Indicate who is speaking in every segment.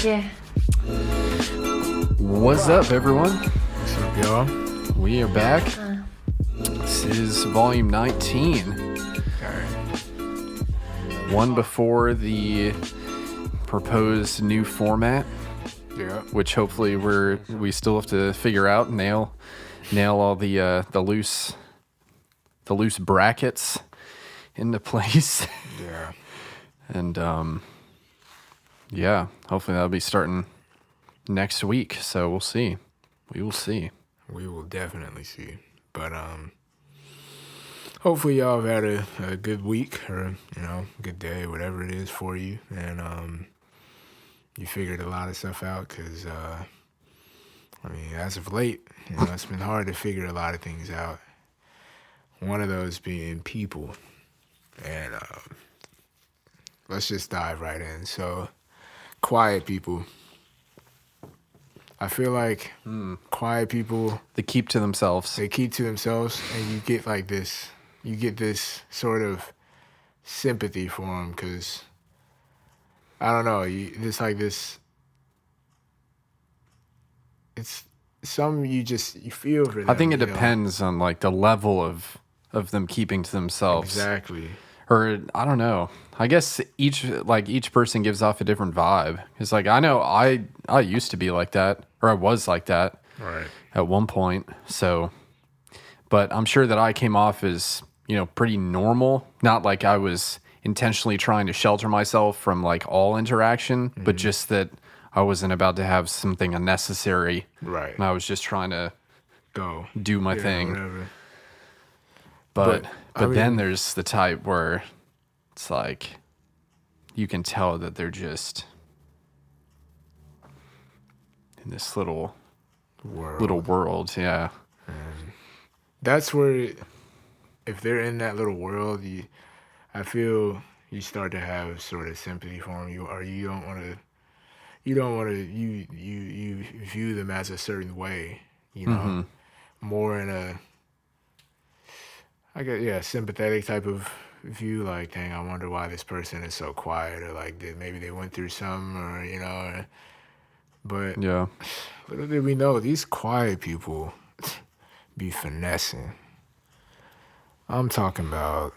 Speaker 1: Yeah.
Speaker 2: What's up, everyone?
Speaker 3: What's up, y'all?
Speaker 2: We are back. This is volume 19. One before the proposed new format,
Speaker 3: Yeah.
Speaker 2: which hopefully we still have to figure out, nail all the loose brackets into place.
Speaker 3: Yeah.
Speaker 2: And yeah, hopefully that'll be starting next week. So we'll see. We will see.
Speaker 3: We will definitely see. But hopefully y'all have had a good week or, good day, whatever it is for you. And you figured a lot of stuff out because, as of late, it's been hard to figure a lot of things out. One of those being people. And let's just dive right in. So, quiet people. I feel like quiet people,
Speaker 2: They keep to themselves.
Speaker 3: they keep to themselves, and you get like this. You get this sort of sympathy for them because I don't know. It's like this. It's some you feel for them.
Speaker 2: I think it depends on like the level of them keeping to themselves.
Speaker 3: Exactly.
Speaker 2: Or I don't know. I guess each person gives off a different vibe. It's like I know I used to be like that, or I was like that
Speaker 3: Right.
Speaker 2: at one point. So, but I'm sure that I came off as pretty normal. Not like I was intentionally trying to shelter myself from like all interaction, but just that I wasn't about to have something unnecessary.
Speaker 3: Right.
Speaker 2: And I was just trying to
Speaker 3: Go.
Speaker 2: do my thing.
Speaker 3: Whatever.
Speaker 2: But
Speaker 3: I
Speaker 2: then
Speaker 3: mean-
Speaker 2: there's the type where it's like you can tell that they're just in this little world, yeah.
Speaker 3: That's where, if they're in that little world, I feel you start to have sort of sympathy for them. You don't want to, you view them as a certain way, more in a, I guess, yeah, sympathetic type of view. Like, dang, I wonder why this person is so quiet, or like maybe they went through something, or but
Speaker 2: Yeah.
Speaker 3: little did we know these quiet people be finessing. I'm talking about,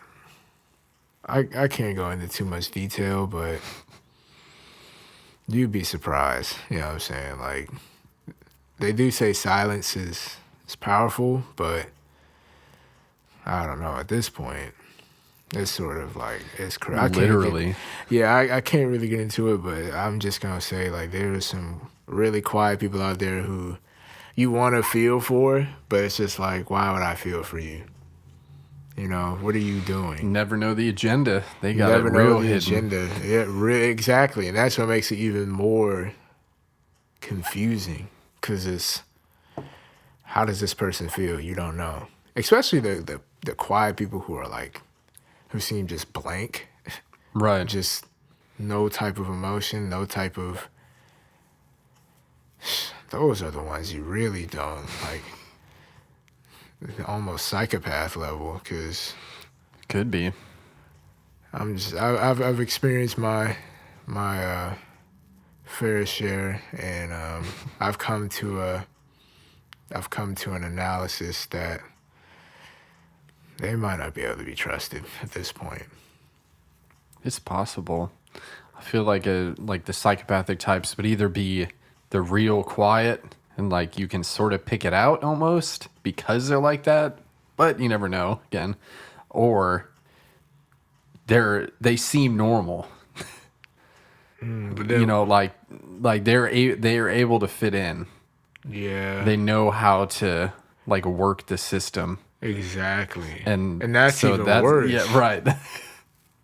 Speaker 3: I can't go into too much detail, but you'd be surprised. You know what I'm saying? Like, they do say silence is powerful, but I don't know. At this point, it's sort of like, it's crazy.
Speaker 2: Literally.
Speaker 3: I can't really get into it, but I'm just going to say, like, there's some really quiet people out there who you want to feel for, but it's just like, why would I feel for you? What are you doing?
Speaker 2: Never know the agenda. They got
Speaker 3: Never
Speaker 2: it real
Speaker 3: know the
Speaker 2: hidden.
Speaker 3: agenda. Yeah, exactly. And that's what makes it even more confusing, because it's, how does this person feel? You don't know. Especially the quiet people who seem just blank,
Speaker 2: Right.
Speaker 3: just no type of emotion, no type of, those are the ones you really don't, like, almost psychopath level, because
Speaker 2: Could be.
Speaker 3: I've experienced my fair share, and I've come to an analysis that they might not be able to be trusted at this point.
Speaker 2: It's possible. I feel like the psychopathic types would either be the real quiet and like you can sort of pick it out almost because they're like that, but you never know again. Or they seem normal.
Speaker 3: But then,
Speaker 2: like they're able to fit in.
Speaker 3: yeah,
Speaker 2: They know how to like work the system.
Speaker 3: exactly,
Speaker 2: And
Speaker 3: that's
Speaker 2: so
Speaker 3: even
Speaker 2: that's,
Speaker 3: worse.
Speaker 2: Yeah, right.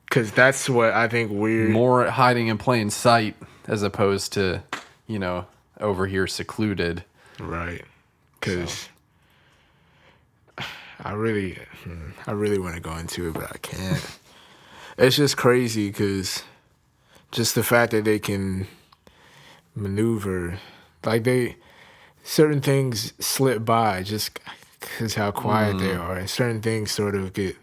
Speaker 3: Because that's what I think we're
Speaker 2: More hiding in plain sight as opposed to, over here secluded.
Speaker 3: right. Because I really want to go into it, but I can't. It's just crazy because just the fact that they can maneuver, like certain things slip by just because how quiet they are, and certain things sort of get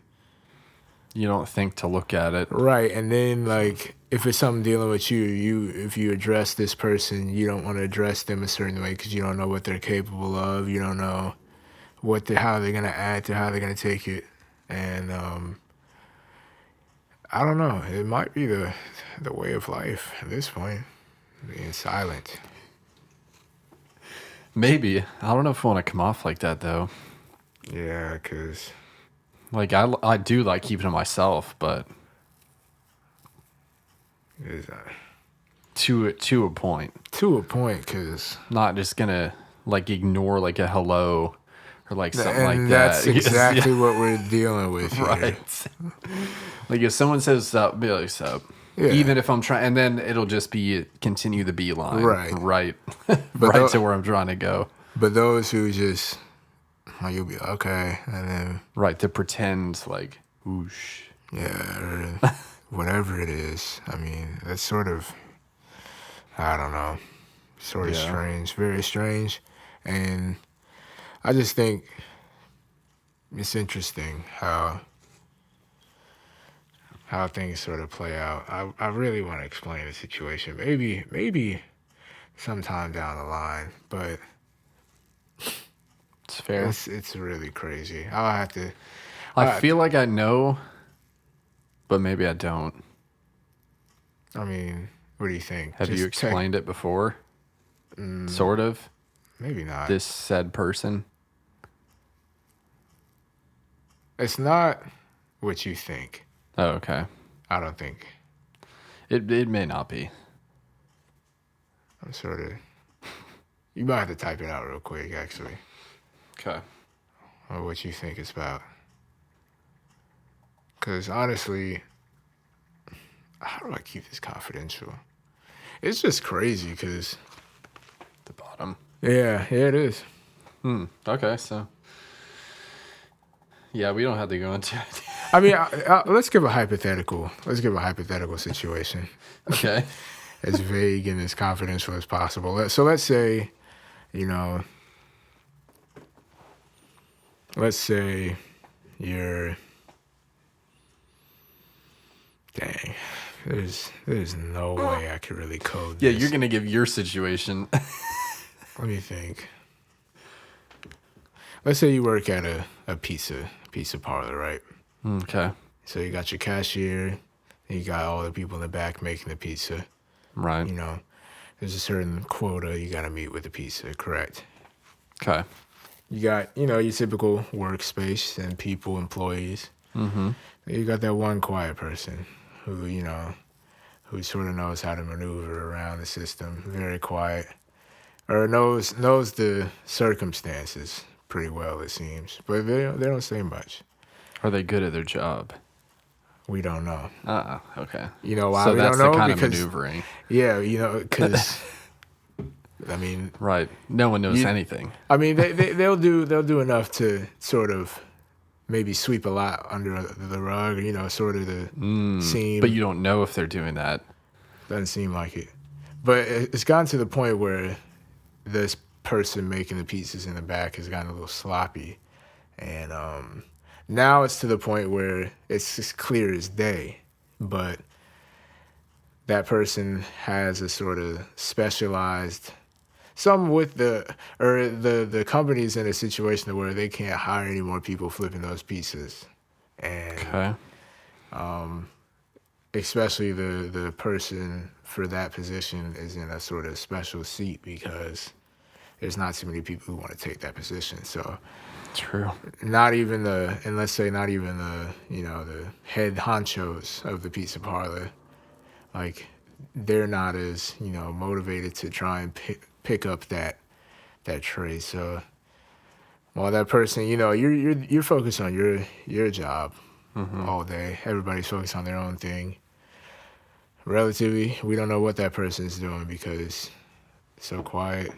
Speaker 2: You don't think to look at it.
Speaker 3: Right, and then like if it's something dealing with you, if you address this person, you don't want to address them a certain way because you don't know what they're capable of. You don't know how they're gonna act or how they're gonna take it, and I don't know. It might be the way of life at this point, being silent.
Speaker 2: Maybe. I don't know if I want to come off like that though.
Speaker 3: Yeah, because
Speaker 2: Like I do like keeping to myself, but to a point.
Speaker 3: to a point, because
Speaker 2: Not just gonna like ignore like a hello or like something like that.
Speaker 3: that's exactly
Speaker 2: Yeah.
Speaker 3: what we're dealing with here.
Speaker 2: Right. Like if someone says sup, be like sup.
Speaker 3: Yeah.
Speaker 2: Even if I'm trying, and then it'll just be continue the beeline.
Speaker 3: Right.
Speaker 2: Right.
Speaker 3: But
Speaker 2: right to where I'm trying to go.
Speaker 3: But those who just, you'll be like, okay, and then
Speaker 2: Right. To pretend like whoosh.
Speaker 3: yeah, or whatever it is. I mean, that's sort of, I don't know, sort of strange, very strange, and I just think it's interesting how things sort of play out. I really want to explain the situation. Maybe sometime down the line, but
Speaker 2: It's fair.
Speaker 3: it's really crazy. I'll have to.
Speaker 2: I feel like I know, but maybe I don't.
Speaker 3: I mean, what do you think?
Speaker 2: Have
Speaker 3: Just
Speaker 2: you explained it before? Sort of.
Speaker 3: Maybe not.
Speaker 2: This said person.
Speaker 3: It's not what you think.
Speaker 2: Oh, okay.
Speaker 3: I don't think.
Speaker 2: It may not be.
Speaker 3: I'm sort of. You might have to type it out real quick, actually,
Speaker 2: Okay.
Speaker 3: or what you think it's about. Because honestly, how do I keep this confidential? It's just crazy because.
Speaker 2: The bottom.
Speaker 3: Yeah, it is.
Speaker 2: Okay, so. Yeah, we don't have to go into it.
Speaker 3: I mean, let's give a hypothetical. Let's give a hypothetical situation.
Speaker 2: Okay.
Speaker 3: As vague and as confidential as possible. So let's say, let's say you're, dang, there's no way I could really code
Speaker 2: Yeah,
Speaker 3: this.
Speaker 2: you're going to give your situation.
Speaker 3: Let me think. Let's say you work at a pizza parlor, right?
Speaker 2: Okay.
Speaker 3: So you got your cashier, and you got all the people in the back making the pizza.
Speaker 2: Right.
Speaker 3: There's a certain quota you got to meet with the pizza, correct?
Speaker 2: Okay.
Speaker 3: You got, your typical workspace and people, employees.
Speaker 2: Mm-hmm.
Speaker 3: You got that one quiet person who, who sort of knows how to maneuver around the system, very quiet, or knows the circumstances pretty well, it seems. But they don't say much.
Speaker 2: Are they good at their job?
Speaker 3: We don't know.
Speaker 2: Okay.
Speaker 3: You know why
Speaker 2: So
Speaker 3: we
Speaker 2: that's
Speaker 3: don't know?
Speaker 2: the kind
Speaker 3: Because,
Speaker 2: of maneuvering.
Speaker 3: yeah, because, I mean,
Speaker 2: Right. No one knows anything.
Speaker 3: I mean, they'll do enough to sort of maybe sweep a lot under the rug, or sort of the seem.
Speaker 2: But you don't know if they're doing that.
Speaker 3: Doesn't seem like it. But it's gotten to the point where this person making the pizzas in the back has gotten a little sloppy, and now it's to the point where it's as clear as day, but that person has a sort of specialized. Some with the company's in a situation where they can't hire any more people flipping those pizzas, and
Speaker 2: Okay.
Speaker 3: especially the person for that position is in a sort of special seat because there's not too many people who want to take that position. So
Speaker 2: True.
Speaker 3: not even the the head honchos of the pizza parlor, like they're not as motivated to try and pick up that tray. So while that person, you're focused on your job all day. Everybody's focused on their own thing. Relatively, we don't know what that person's doing because it's so quiet,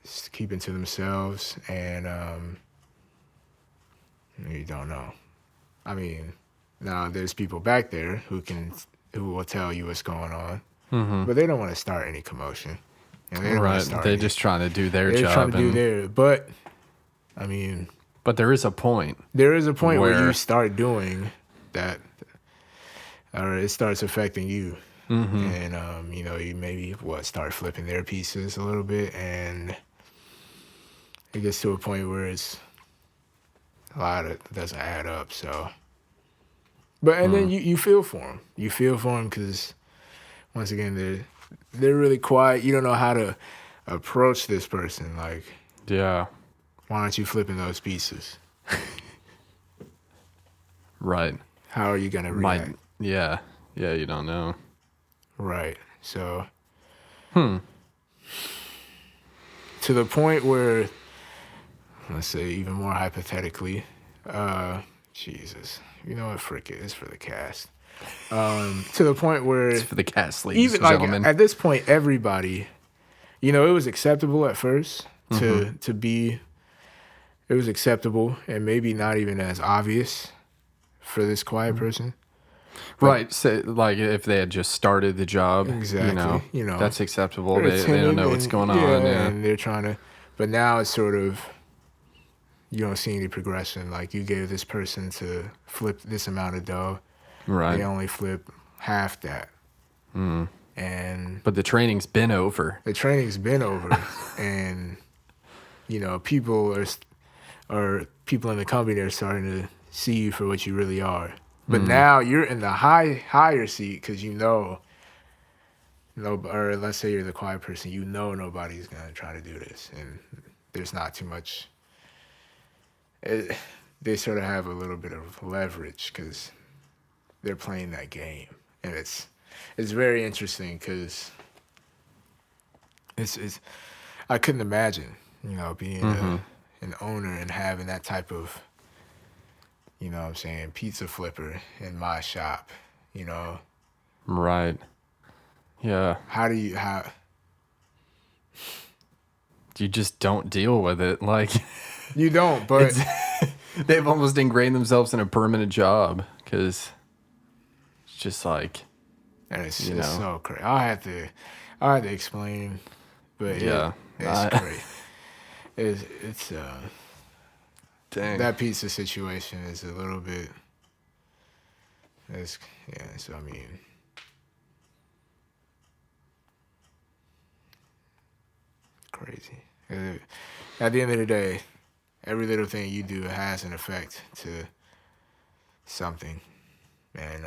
Speaker 3: it's keeping to themselves, and you don't know. I mean, now there's people back there who will tell you what's going on, but they don't want to start any commotion. And they don't want
Speaker 2: Right.
Speaker 3: to start
Speaker 2: They're
Speaker 3: any,
Speaker 2: just trying to do their
Speaker 3: they're
Speaker 2: job.
Speaker 3: trying to do their. But I mean,
Speaker 2: But there is a point.
Speaker 3: there is a point where
Speaker 2: Where-
Speaker 3: you start doing that, or it starts affecting you.
Speaker 2: Mm-hmm.
Speaker 3: And you maybe start flipping their pieces a little bit, and it gets to a point where it's a lot of it doesn't add up. So, and then you feel for them. You feel for them because once again they're really quiet. You don't know how to approach this person. Like,
Speaker 2: Yeah.
Speaker 3: why aren't you flipping those pieces?
Speaker 2: Right.
Speaker 3: How are you gonna react?
Speaker 2: Yeah. Yeah, you don't know.
Speaker 3: Right. So, to the point where, let's say, even more hypothetically, Jesus, you know what? Frick it, it's for the cast. To the point where,
Speaker 2: It's for the cast, ladies
Speaker 3: even
Speaker 2: and
Speaker 3: like
Speaker 2: gentlemen.
Speaker 3: at this point, everybody, it was acceptable at first to be. It was acceptable and maybe not even as obvious for this quiet person.
Speaker 2: Right. So, like, if they had just started the job,
Speaker 3: Exactly.
Speaker 2: that's acceptable.
Speaker 3: They're
Speaker 2: They don't
Speaker 3: timid
Speaker 2: know what's
Speaker 3: and,
Speaker 2: going on. Yeah.
Speaker 3: and they're trying to, but now it's sort of, you don't see any progression. Like, you gave this person to flip this amount of dough.
Speaker 2: Right.
Speaker 3: They only flip half that. And
Speaker 2: But the training's been over.
Speaker 3: the training's been over. And, people or people in the company are starting to see you for what you really are. But now you're in the higher seat because no, or let's say you're the quiet person, nobody's gonna try to do this, and there's not too much. They sort of have a little bit of leverage because they're playing that game, and it's very interesting because it's I couldn't imagine being an owner and having that type of pizza flipper in my shop.
Speaker 2: Right. Yeah.
Speaker 3: How
Speaker 2: You just don't deal with it. Like,
Speaker 3: you don't, but
Speaker 2: they've almost ingrained themselves in a permanent job because it's just like,
Speaker 3: and it's so crazy. I had to explain, but
Speaker 2: yeah,
Speaker 3: it's crazy. It's
Speaker 2: dang.
Speaker 3: that pizza situation is a little bit. So I mean, crazy. At the end of the day, every little thing you do has an effect to something, and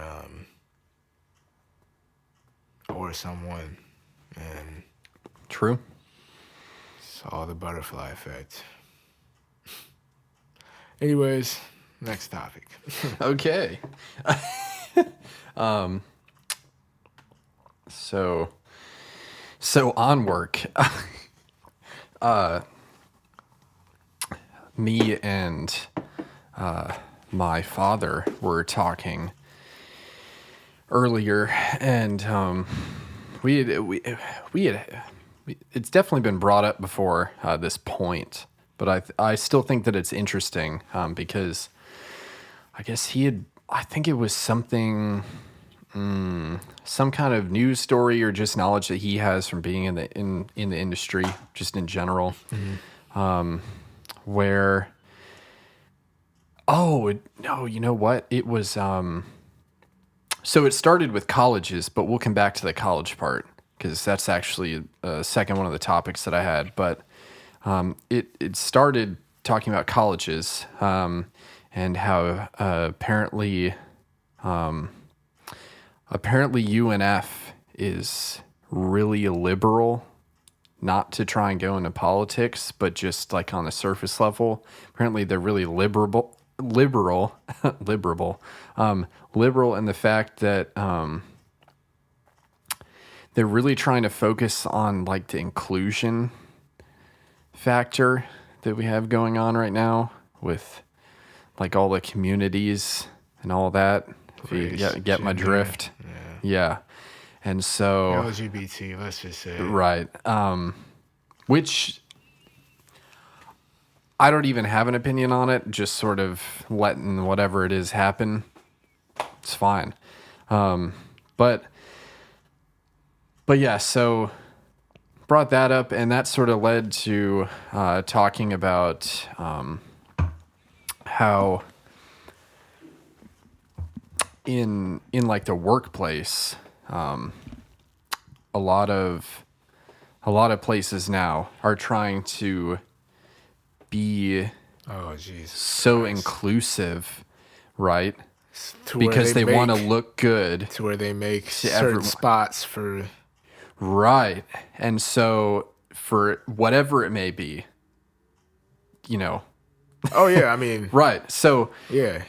Speaker 3: or someone, and
Speaker 2: True.
Speaker 3: it's all the butterfly effect. Anyways, next topic.
Speaker 2: Okay. So on work, me and my father were talking earlier, and it's definitely been brought up before this point, but I still think that it's interesting because I guess I think it was something, some kind of news story or just knowledge that he has from being in the industry, just in general, where, oh no, you know what? It was, so it started with colleges, but we'll come back to the college part because that's actually a second one of the topics that I had. But it started talking about colleges and how apparently UNF is really liberal, not to try and go into politics, but just like on the surface level. Apparently they're really liberal in the fact that they're really trying to focus on like the inclusion factor that we have going on right now with like all the communities and all that. If you get my drift. Yeah. And so
Speaker 3: LGBT, let's just say.
Speaker 2: Right. Which I don't even have an opinion on it, just sort of letting whatever it is happen. It's fine. But yeah, so brought that up, and that sort of led to talking about how in like the workplace, a lot of places now are trying to be
Speaker 3: Oh, Jesus
Speaker 2: so
Speaker 3: Christ.
Speaker 2: inclusive, right?
Speaker 3: To where
Speaker 2: Because they want to
Speaker 3: make
Speaker 2: look good
Speaker 3: to where they make
Speaker 2: to
Speaker 3: certain
Speaker 2: everyone.
Speaker 3: spots for
Speaker 2: Right. And so for whatever it may be, you know,
Speaker 3: oh yeah, I mean,
Speaker 2: right. So
Speaker 3: yeah.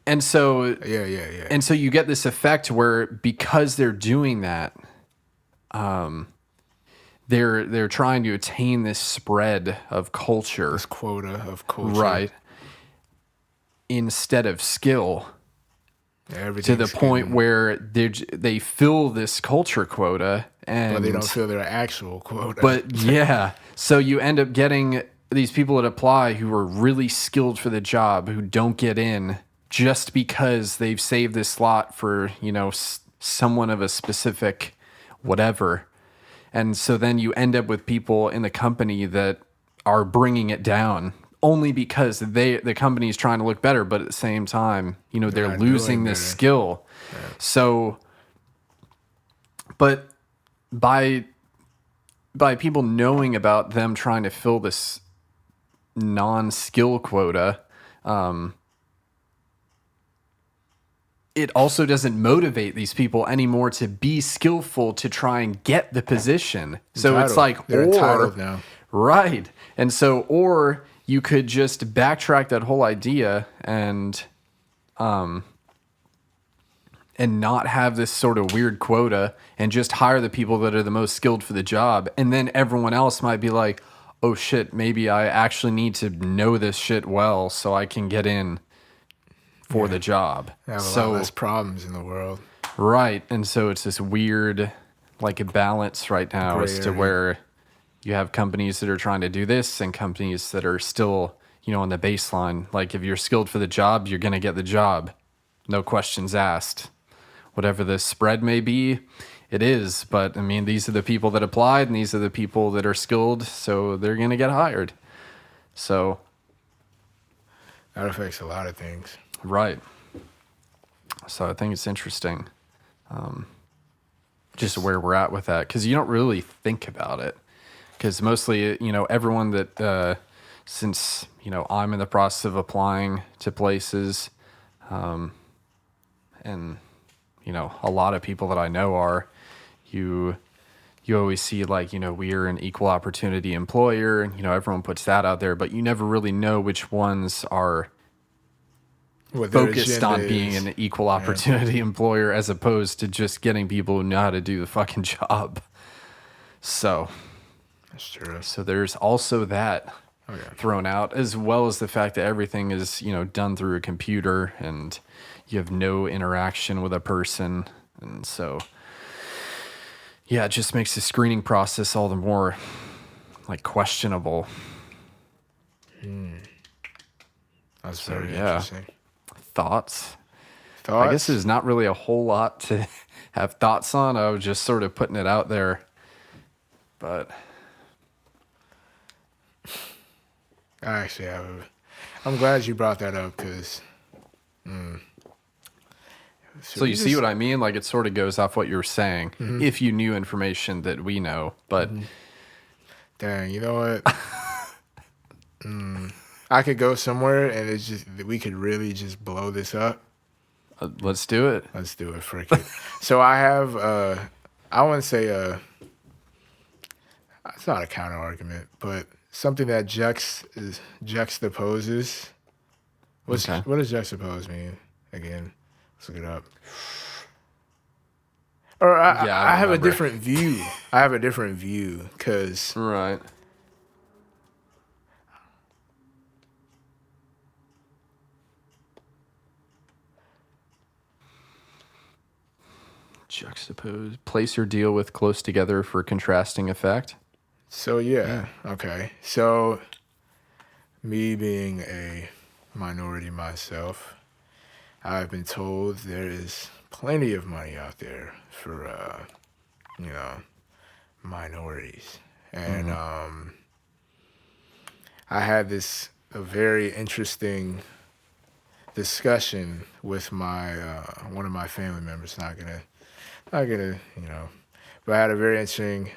Speaker 2: and so
Speaker 3: Yeah.
Speaker 2: and so you get this effect where because they're doing that, they're trying to attain this spread of culture,
Speaker 3: This quota of culture.
Speaker 2: right, instead of skill, to the
Speaker 3: Everything's
Speaker 2: point
Speaker 3: getting,
Speaker 2: where they fill this culture quota and
Speaker 3: but they don't feel their actual quota.
Speaker 2: but yeah, so you end up getting these people that apply who are really skilled for the job who don't get in just because they've saved this slot for, someone of a specific whatever. And so then you end up with people in the company that are bringing it down only because the company is trying to look better, but at the same time, they're
Speaker 3: not
Speaker 2: losing
Speaker 3: doing
Speaker 2: this
Speaker 3: better.
Speaker 2: skill. So, but by people knowing about them trying to fill this non-skill quota, it also doesn't motivate these people anymore to be skillful to try and get the position. So it's like,
Speaker 3: They're entitled now.
Speaker 2: right. And so, or you could just backtrack that whole idea and not have this sort of weird quota and just hire the people that are the most skilled for the job. And then everyone else might be like, oh shit, maybe I actually need to know this shit well so I can get in for the job.
Speaker 3: They have a lot less problems in the world.
Speaker 2: Right. And so it's this weird, like a balance right now
Speaker 3: Gray
Speaker 2: as to
Speaker 3: area.
Speaker 2: where you have companies that are trying to do this and companies that are still, on the baseline. Like if you're skilled for the job, you're going to get the job. No questions asked. Whatever the spread may be, it is. But I mean, these are the people that applied and these are the people that are skilled. So they're going to get hired. So.
Speaker 3: That affects a lot of things.
Speaker 2: Right. So I think it's interesting, just where we're at with that, because you don't really think about it. Because mostly, everyone that, since, I'm in the process of applying to places, and, a lot of people that I know are, you always see like, we're an equal opportunity employer, and, everyone puts that out there, but you never really know which ones are
Speaker 3: What their
Speaker 2: focused on
Speaker 3: agenda
Speaker 2: being
Speaker 3: is.
Speaker 2: an equal opportunity employer as opposed to just getting people who know how to do the fucking job. So
Speaker 3: That's true.
Speaker 2: so there's also that
Speaker 3: Okay.
Speaker 2: thrown out, as well as the fact that everything is, done through a computer and you have no interaction with a person. And so, yeah, it just makes the screening process all the more like questionable.
Speaker 3: That's
Speaker 2: So,
Speaker 3: very
Speaker 2: yeah.
Speaker 3: interesting.
Speaker 2: Thoughts?
Speaker 3: Thoughts?
Speaker 2: I guess there's not really a whole lot to have thoughts on. I was just sort of putting it out there. But
Speaker 3: I actually have. I'm glad you brought that up because.
Speaker 2: so you see what I mean? Like it sort of goes off what you were saying. If you knew information that we know, but
Speaker 3: Dang, you know what? I could go somewhere and it's just we could really just blow this up.
Speaker 2: let's do it.
Speaker 3: Let's do it, frick it. So I have I wouldn't say it's not a counter argument, but something that juxtaposes.
Speaker 2: Okay.
Speaker 3: What does juxtapose mean again? Let's look it up. Or
Speaker 2: Yeah, I
Speaker 3: I have a
Speaker 2: remember.
Speaker 3: different view. I have a different view because
Speaker 2: Right. Juxtapose. Place or deal with close together for contrasting effect.
Speaker 3: so yeah, okay. So me being a minority myself, I've been told there is plenty of money out there for minorities. And I had a very interesting discussion with my one of my family members. Not gonna, but I had a very interesting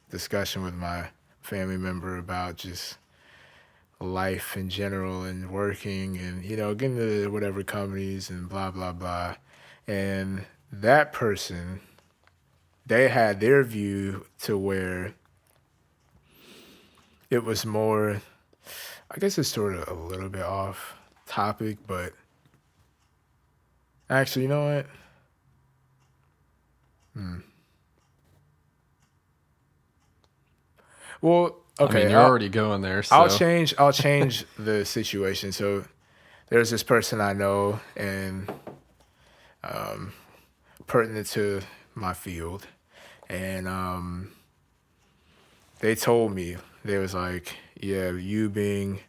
Speaker 3: discussion with my family member about just life in general and working and getting to whatever companies and blah blah blah. And that person, they had their view to where it was more, I guess it's sort of a little bit off topic, but actually, you know what? Well, okay,
Speaker 2: I mean, you're already going there, so.
Speaker 3: I'll change the situation. So there's this person I know and pertinent to my field, and they told me, they was like, yeah, you being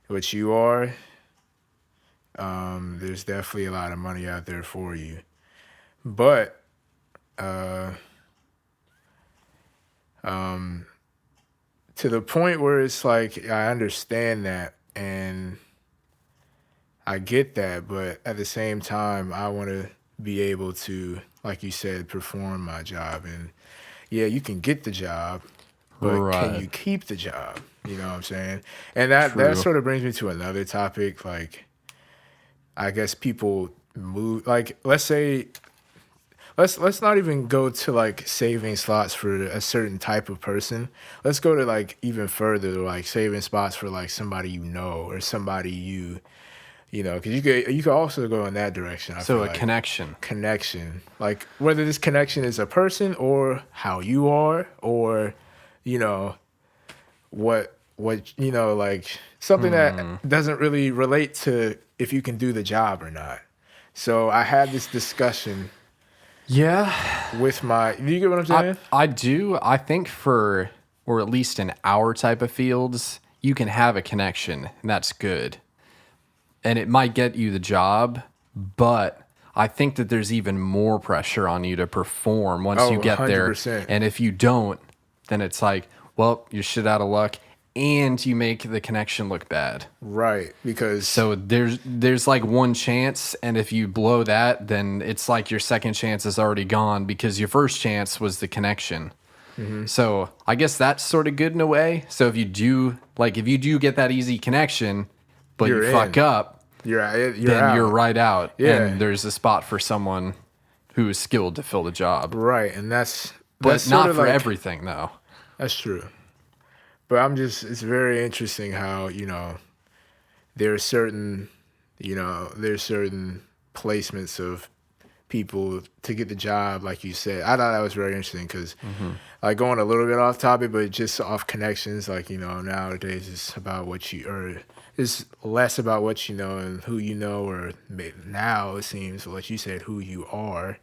Speaker 3: what you are, there's definitely a lot of money out there for you, but to the point where it's like, I understand that and I get that, but at the same time, I want to be able to, like you said, perform my job. And yeah, you can get the job, but can you keep the job? You know what I'm saying? And that sort of brings me to another topic. Like, I guess people move, like, let's say, let's not even go to like saving slots for a certain type of person. Let's go to like even further, like saving spots for like somebody or somebody because you could also go in that direction.
Speaker 2: So a connection.
Speaker 3: Connection, like whether this connection is a person or how you are, or what like something that doesn't really relate to if you can do the job or not. So I had this discussion.
Speaker 2: Yeah.
Speaker 3: With do you get what I'm saying?
Speaker 2: I do. I think or at least in our type of fields, you can have a connection, and that's good. And it might get you the job, but I think that there's even more pressure on you to perform once you get 100%. There. And if you don't, then it's like, well, you're shit out of luck, and you make the connection look bad.
Speaker 3: Right, because
Speaker 2: so there's like one chance, and if you blow that, then it's like your second chance is already gone because your first chance was the connection. Mm-hmm. So I guess that's sort of good in a way. So if you do get that easy connection, but you fuck up,
Speaker 3: you're
Speaker 2: right out. Yeah. And there's a spot for someone who is skilled to fill the job.
Speaker 3: Right, and that's
Speaker 2: not for everything though.
Speaker 3: That's true. But it's very interesting how, there's certain placements of people to get the job, like you said. I thought that was very interesting because, like, going a little bit off topic, but just off connections, like, nowadays it's about it's less about what you know and who you know, or now it seems, like you said, who you are.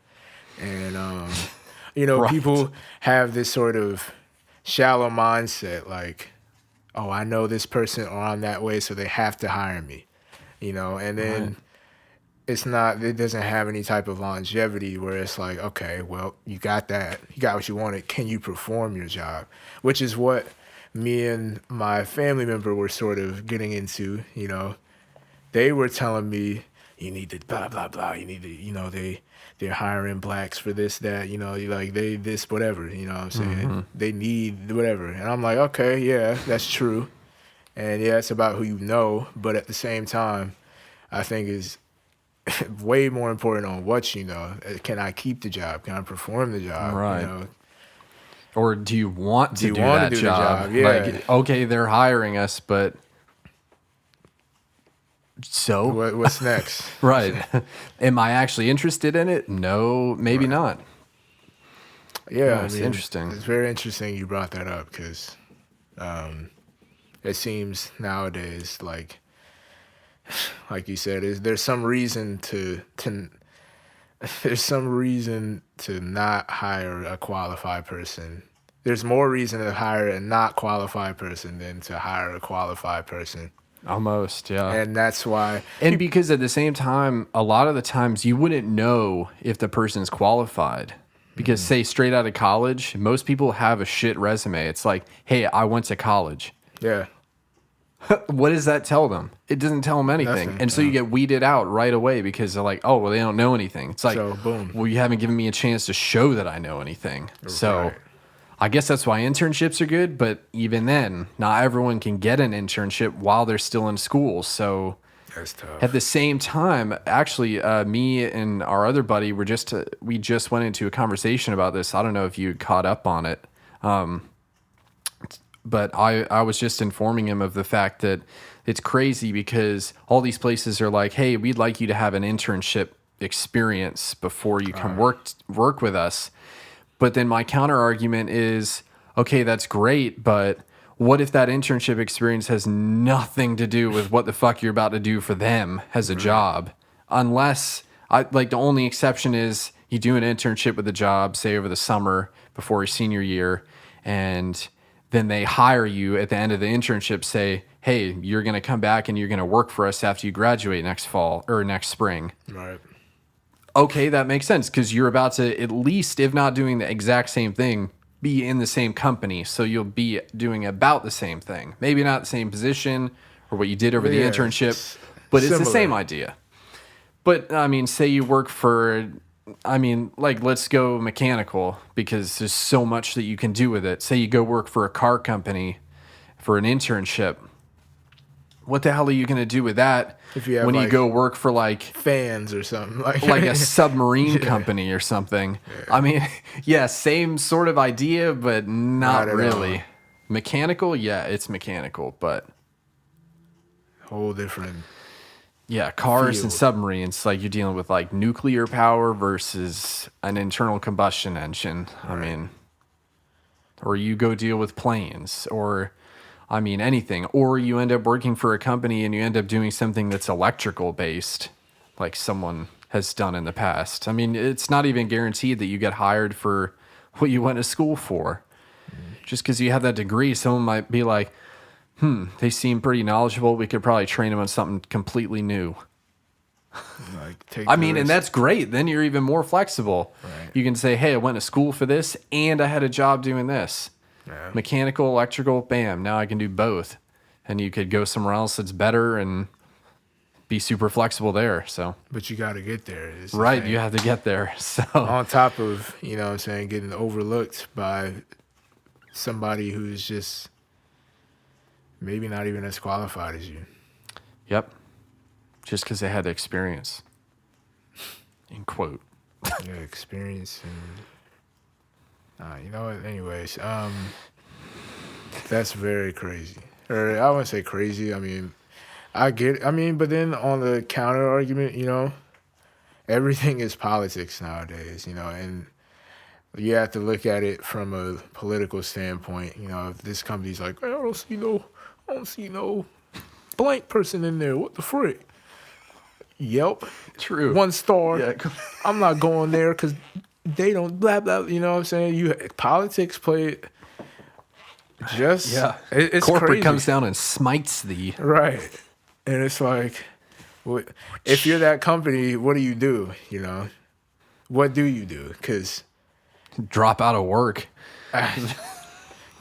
Speaker 3: And, right. People have this sort of shallow mindset, like, oh, I know this person or I'm that way, so they have to hire me, and then it doesn't have any type of longevity where it's like, okay, well, you got what you wanted. Can you perform your job? Which is what me and my family member were sort of getting into, They were telling me, you need to blah, blah, blah. You need to, they're hiring blacks for this, that, this, whatever, what I'm saying? Mm-hmm. They need whatever. And I'm like, okay, yeah, that's true. And yeah, it's about who you know. But at the same time, I think it's way more important on what you know. Can I keep the job? Can I perform the job?
Speaker 2: Right. Or do you want to do that job?
Speaker 3: Yeah.
Speaker 2: Like, okay, they're hiring us, but so
Speaker 3: what's next?
Speaker 2: Right. Am I actually interested in it? No, maybe not.
Speaker 3: Yeah,
Speaker 2: it's interesting.
Speaker 3: It's very interesting you brought that up because it seems nowadays like you said, there's some reason to not hire a qualified person. There's more reason to hire a not qualified person than to hire a qualified person.
Speaker 2: Almost, yeah.
Speaker 3: And that's why.
Speaker 2: And because at the same time, a lot of the times you wouldn't know if the person's qualified. Because say straight out of college, most people have a shit resume. It's like, hey, I went to college.
Speaker 3: Yeah.
Speaker 2: What does that tell them? It doesn't tell them anything.
Speaker 3: Nothing,
Speaker 2: And so you get weeded out right away because they're like, oh, well, they don't know anything. It's like,
Speaker 3: So, boom.
Speaker 2: well, you haven't given me a chance to show that I know anything. So
Speaker 3: Right.
Speaker 2: I guess that's why internships are good. But even then, not everyone can get an internship while they're still in school. So
Speaker 3: That's tough.
Speaker 2: at the same time, actually, me and our other buddy we just went into a conversation about this. I don't know if you caught up on it. But I was just informing him of the fact that it's crazy because all these places are like, hey, we'd like you to have an internship experience before you come work with us. But then my counter argument is, okay, that's great, but what if that internship experience has nothing to do with what the fuck you're about to do for them as a job? Unless, the only exception is you do an internship with a job, say over the summer before your senior year, and then they hire you at the end of the internship, say, hey, you're going to come back and you're going to work for us after you graduate next fall or next spring.
Speaker 3: Right.
Speaker 2: Okay, that makes sense because you're about to, at least, if not doing the exact same thing, be in the same company. So you'll be doing about the same thing. Maybe not the same position or what you did over the
Speaker 3: Yeah,
Speaker 2: internship, but it's the
Speaker 3: similar.
Speaker 2: same idea. But I mean, say you work for, let's go mechanical because there's so much that you can do with it. Say you go work for a car company for an internship. What the hell are you going to do with that
Speaker 3: If you have,
Speaker 2: when you
Speaker 3: like,
Speaker 2: go work for
Speaker 3: Fans or something like
Speaker 2: a submarine company or something? I mean, yeah, same sort of idea, but not
Speaker 3: Not at
Speaker 2: really.
Speaker 3: all.
Speaker 2: Mechanical, yeah, it's mechanical, but
Speaker 3: whole different.
Speaker 2: yeah, cars and
Speaker 3: Field.
Speaker 2: submarines, like you're dealing with like nuclear power versus an internal combustion engine. I mean, or you go deal with planes or anything, or you end up working for a company and you end up doing something that's electrical based, like someone has done in the past. I mean, it's not even guaranteed that you get hired for what you went to school for. Just because you have that degree, someone might be like, they seem pretty knowledgeable. We could probably train them on something completely new.
Speaker 3: Take
Speaker 2: And that's great. Then you're even more flexible.
Speaker 3: Right.
Speaker 2: You can say, hey, I went to school for this and I had a job doing this.
Speaker 3: Yeah.
Speaker 2: Mechanical, electrical, bam. Now I can do both. And you could go somewhere else that's better and be super flexible there. So,
Speaker 3: But you got to get there. is the
Speaker 2: right,
Speaker 3: thing.
Speaker 2: you have to get there. So,
Speaker 3: On top of, getting overlooked by somebody who's just maybe not even as qualified as you.
Speaker 2: yep. Just because they had the experience. In quote.
Speaker 3: Yeah, experience and you know what? Anyways, that's very crazy. Or I wouldn't say crazy. I mean, I get it. I mean, but then on the counter argument, everything is politics nowadays, and you have to look at it from a political standpoint. If this company's like, I don't see no blank person in there. What the frick? Yelp.
Speaker 2: True.
Speaker 3: 1 star.
Speaker 2: Yeah.
Speaker 3: I'm not going there because they don't blah blah. You know what I'm saying? Politics play just It's
Speaker 2: Corporate
Speaker 3: crazy.
Speaker 2: comes down and smites thee.
Speaker 3: Right, and it's like, if you're that company, what do you do? What do you do? Because
Speaker 2: Drop out of work.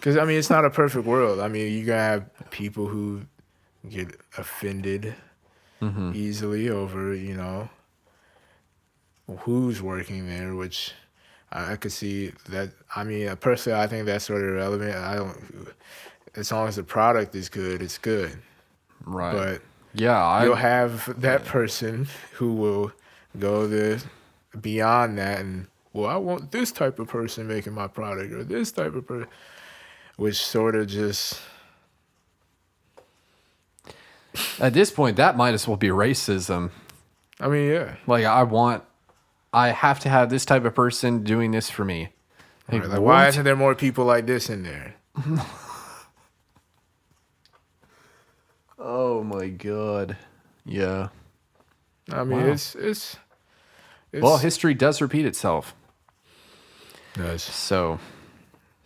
Speaker 3: it's not a perfect world. I mean, you're gonna have people who get offended easily over who's working there, which I could see that. I mean, personally, I think that's sort of irrelevant. As long as the product is good, it's good.
Speaker 2: Right.
Speaker 3: But
Speaker 2: yeah,
Speaker 3: you'll have that person who will go beyond that and, well, I want this type of person making my product or this type of person, which sort of just.
Speaker 2: at this point, that might as well be racism.
Speaker 3: I mean, yeah.
Speaker 2: Like, I have to have this type of person doing this for me.
Speaker 3: Right, like, why isn't there more people like this in there?
Speaker 2: Oh my god. Yeah.
Speaker 3: I mean,
Speaker 2: Wow.
Speaker 3: it's
Speaker 2: Well, history does repeat itself.
Speaker 3: does.
Speaker 2: So,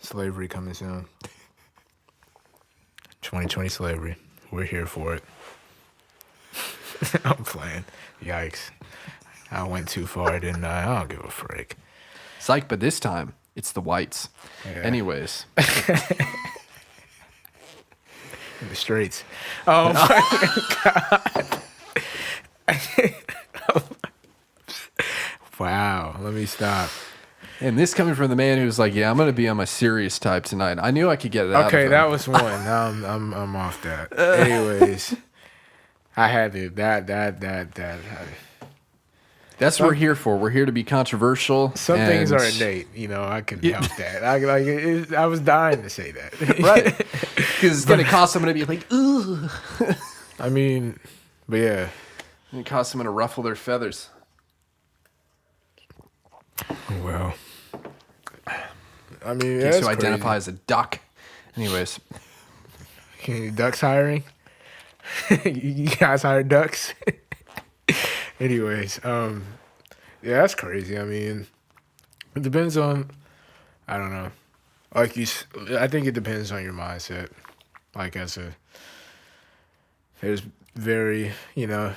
Speaker 3: Slavery coming soon. 2020 slavery. We're here for it. I'm playing. Yikes. I went too far, didn't I? I don't give a frick.
Speaker 2: psych, but this time it's the whites.
Speaker 3: Yeah.
Speaker 2: Anyways.
Speaker 3: in the streets. Oh my God. Wow. Let me stop.
Speaker 2: And this coming from the man who's like, yeah, I'm going to be on my serious type tonight. I knew I could get it out of
Speaker 3: Okay,
Speaker 2: him.
Speaker 3: that was one. Now I'm off that. Anyways, I had to that.
Speaker 2: That's what we're here for. We're here to be controversial.
Speaker 3: Some things are innate, you know. I can help that. I was dying to say that,
Speaker 2: right? Because it's going to cause someone to be like, ooh.
Speaker 3: I mean, but yeah,
Speaker 2: it cause someone to ruffle their feathers.
Speaker 3: Well, I mean,
Speaker 2: Guess
Speaker 3: that's
Speaker 2: who
Speaker 3: crazy.
Speaker 2: identify as a duck. Anyways,
Speaker 3: ducks hiring? You guys hire ducks? Anyways, yeah, that's crazy. I mean, it depends on, I don't know. I think it depends on your mindset. Like there's very, you know,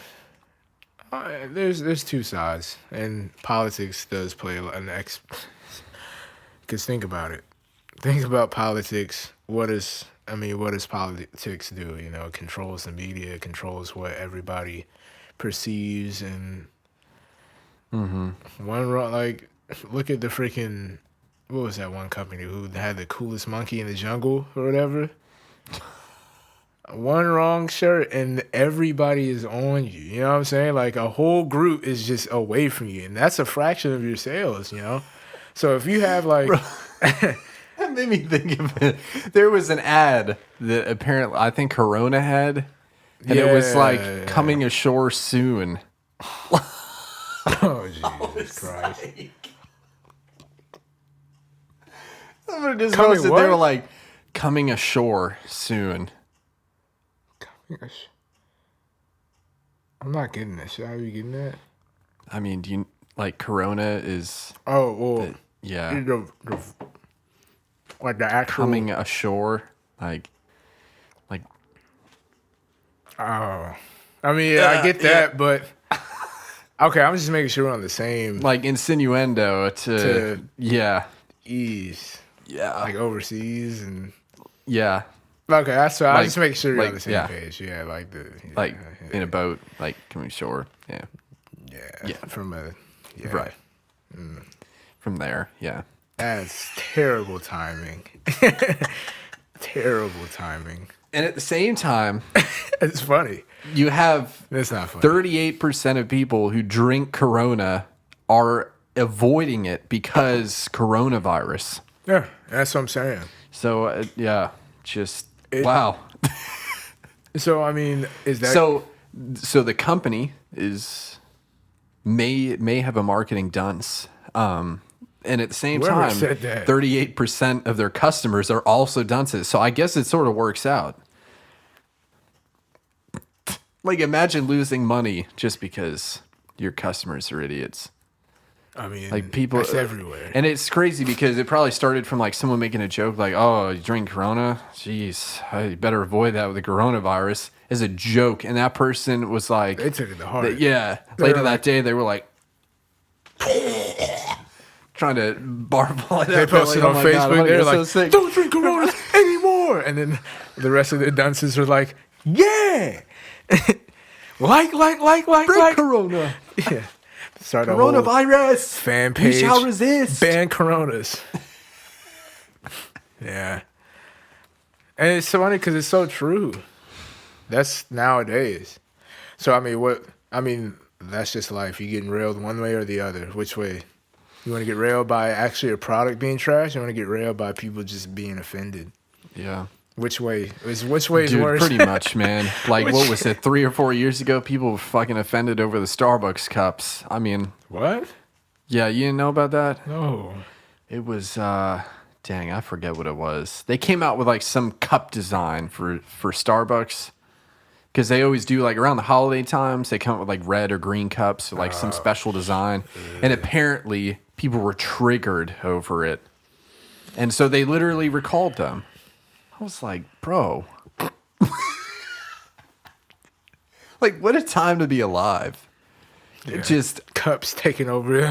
Speaker 3: there's two sides, and politics does play because think about it. Think about politics. What does politics do? You know, it controls the media, it controls what everybody perceives, and look at the freaking, what was that one company who had the coolest monkey in the jungle or whatever? One wrong shirt and everybody is on you. You know what I'm saying? Like a whole group is just away from you, and that's a fraction of your sales, you know? So if you have like...
Speaker 2: That made me think of it. There was an ad that apparently I think Corona had, and it was like coming ashore soon.
Speaker 3: Oh, Jesus Christ.
Speaker 2: Someone just posted, they were like, coming ashore soon.
Speaker 3: I'm not getting this. How are you getting that?
Speaker 2: I mean, do you like Corona is?
Speaker 3: Oh, well,
Speaker 2: yeah.
Speaker 3: Like the actual
Speaker 2: coming ashore, like.
Speaker 3: Oh, I mean, I get that, but okay, I'm just making sure we're on the same
Speaker 2: like insinuendo to
Speaker 3: ease, like overseas and Okay, that's right. I just make sure you're on the same page. Yeah,
Speaker 2: in a boat, like coming ashore. Yeah.
Speaker 3: From
Speaker 2: right. From there, yeah.
Speaker 3: That's terrible timing. Terrible timing.
Speaker 2: And at the same time,
Speaker 3: it's funny.
Speaker 2: You have
Speaker 3: it's not funny.
Speaker 2: 38% of people who drink Corona are avoiding it because coronavirus.
Speaker 3: Yeah, that's what I'm saying.
Speaker 2: So wow.
Speaker 3: So I mean, is that
Speaker 2: so the company may have a marketing dunce, and at the same time, 38% of their customers are also dunces. So I guess it sort of works out. Like imagine losing money just because your customers are idiots.
Speaker 3: I mean,
Speaker 2: like people,
Speaker 3: that's everywhere.
Speaker 2: And it's crazy because it probably started from like someone making a joke like, oh, you drink Corona? Jeez, you better avoid that with the coronavirus as a joke. And that person was like...
Speaker 3: They took it to heart.
Speaker 2: Later that day, they were like... trying to barf.
Speaker 3: They posted on Facebook. They were like, so don't drink Corona anymore. And then the rest of the dunces were like, yeah. like
Speaker 2: Corona.
Speaker 3: Yeah. Start
Speaker 2: coronavirus
Speaker 3: fan page.
Speaker 2: You shall resist.
Speaker 3: Ban Coronas. Yeah. And it's so funny because it's so true. That's nowadays. So I mean, that's just life. You getting railed one way or the other. Which way? You want to get railed by actually a product being trash? You want to get railed by people just being offended?
Speaker 2: Yeah.
Speaker 3: Which way is worse?
Speaker 2: Pretty much, man. Like, what was it, 3 or 4 years ago? People were fucking offended over the Starbucks cups. I mean...
Speaker 3: What?
Speaker 2: Yeah, you didn't know about that?
Speaker 3: No.
Speaker 2: It was, dang, I forget what it was. They came out with, like, some cup design for Starbucks. Because they always do, like, around the holiday times, they come out with, like, red or green cups or, like, some special design. And apparently, people were triggered over it. And so they literally recalled them. I was like, bro. Like, what a time to be alive.
Speaker 3: Yeah.
Speaker 2: Just
Speaker 3: cups taking over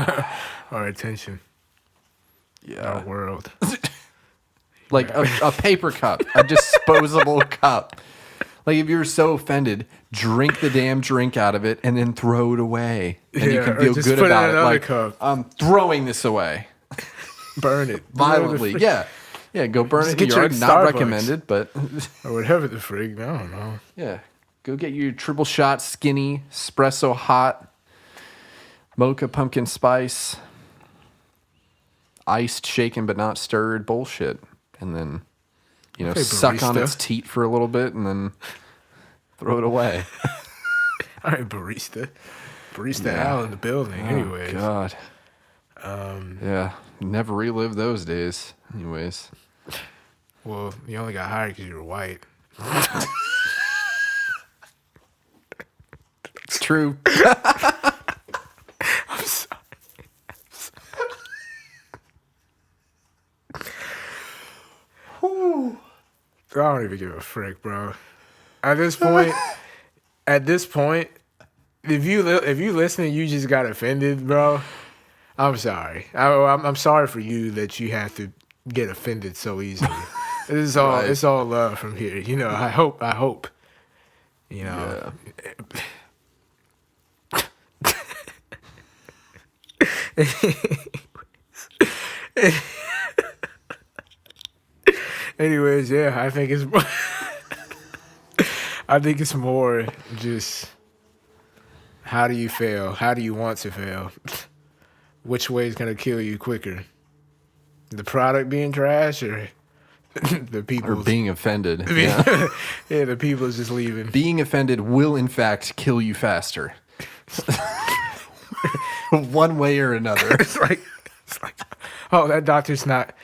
Speaker 3: our attention.
Speaker 2: Yeah.
Speaker 3: Our world.
Speaker 2: Like a paper cup, a disposable cup. Like, if you're so offended, drink the damn drink out of it and then throw it away. And you
Speaker 3: Yeah,
Speaker 2: can
Speaker 3: or
Speaker 2: feel
Speaker 3: just
Speaker 2: good
Speaker 3: put it in
Speaker 2: about it.
Speaker 3: another
Speaker 2: Like,
Speaker 3: cup.
Speaker 2: I'm throwing this away.
Speaker 3: Burn it.
Speaker 2: Violently. Yeah. Yeah, go burn
Speaker 3: Just
Speaker 2: it in
Speaker 3: get
Speaker 2: your
Speaker 3: your
Speaker 2: yard. Not
Speaker 3: Starbucks.
Speaker 2: recommended, but
Speaker 3: Or whatever the frig. I don't know.
Speaker 2: yeah. Go get your triple shot skinny, espresso hot, mocha pumpkin spice, iced, shaken, but not stirred bullshit. And then,
Speaker 3: Okay,
Speaker 2: suck on
Speaker 3: barista.
Speaker 2: its teat for a little bit and then throw it away.
Speaker 3: All right, barista. Barista Al in the building. Anyways.
Speaker 2: God. Yeah. Never relive those days. Anyways.
Speaker 3: Well, you only got hired because you were white.
Speaker 2: It's true.
Speaker 3: I'm sorry. I don't even give a frick, bro. At this point, if you listen and you just got offended, bro, I'm sorry. I'm sorry for you that you have to get offended so easily. It's all
Speaker 2: Right.
Speaker 3: it's all love from here. I hope.
Speaker 2: Yeah.
Speaker 3: Anyways, yeah, I think it's more just how do you fail? How do you want to fail? Which way is gonna kill you quicker? The product being trash or the people
Speaker 2: Or being offended. Yeah.
Speaker 3: yeah, the people is just leaving.
Speaker 2: Being offended will, in fact, kill you faster. One way or another.
Speaker 3: It's like, oh, that doctor's not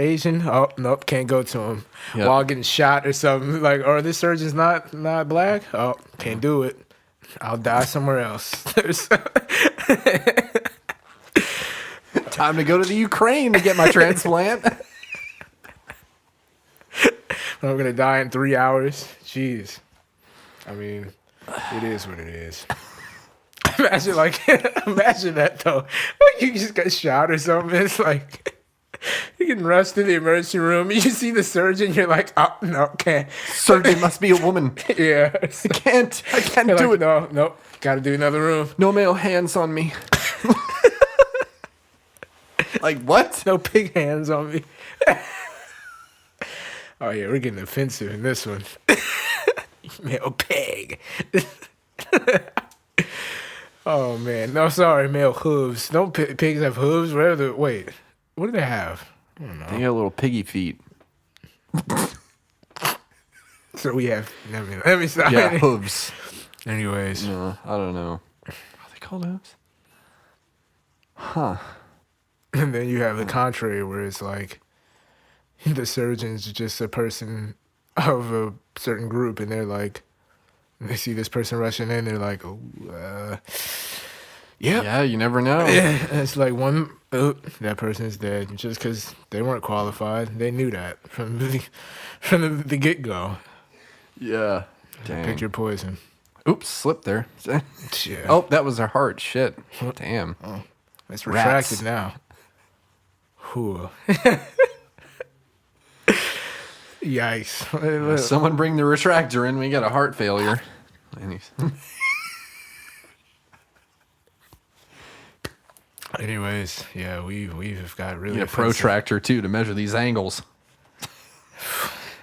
Speaker 3: Asian. Oh, nope, can't go to him.
Speaker 2: Yep.
Speaker 3: While getting shot or something. Like, or this surgeon's not black. Oh, can't do it. I'll die somewhere else.
Speaker 2: Time to go to the Ukraine to get my transplant.
Speaker 3: I'm gonna die in 3 hours. Jeez. I mean, it is what it is. Imagine that though. Like you just got shot or something. It's like you can rush to the emergency room. You see the surgeon. You're like, oh no, can't.
Speaker 2: Surgeon must be a woman.
Speaker 3: Yeah,
Speaker 2: I can't
Speaker 3: You're
Speaker 2: do
Speaker 3: like,
Speaker 2: it.
Speaker 3: No, nope. Got to do another room.
Speaker 2: No male hands on me. Like, what?
Speaker 3: No pig hands on me. Oh yeah, we're getting offensive in this one. Male pig. Oh man, no, sorry, male hooves. Don't pigs have hooves? Wait, what do they have? I don't know.
Speaker 2: They got little piggy feet.
Speaker 3: So we have. Let me stop.
Speaker 2: Yeah, hooves.
Speaker 3: Anyways,
Speaker 2: No, I don't know. Are they called hooves? Huh.
Speaker 3: and then you have the contrary, where it's like the surgeon's just a person of a certain group, and they're like, they see this person rushing in, they're like, oh, yeah.
Speaker 2: Yeah, you never know.
Speaker 3: Yeah, it's like that person's dead just because they weren't qualified. They knew that from the get go.
Speaker 2: Yeah. Dang.
Speaker 3: Pick your poison.
Speaker 2: Oops, slipped there.
Speaker 3: Yeah.
Speaker 2: Oh, that was her heart. Shit. Damn.
Speaker 3: Oh, it's
Speaker 2: Rats.
Speaker 3: retracted now. Whew. Yikes.
Speaker 2: Someone bring the retractor in. We got a heart failure.
Speaker 3: Anyways, yeah, we've got really
Speaker 2: Need a
Speaker 3: offensive-
Speaker 2: protractor too to measure these angles.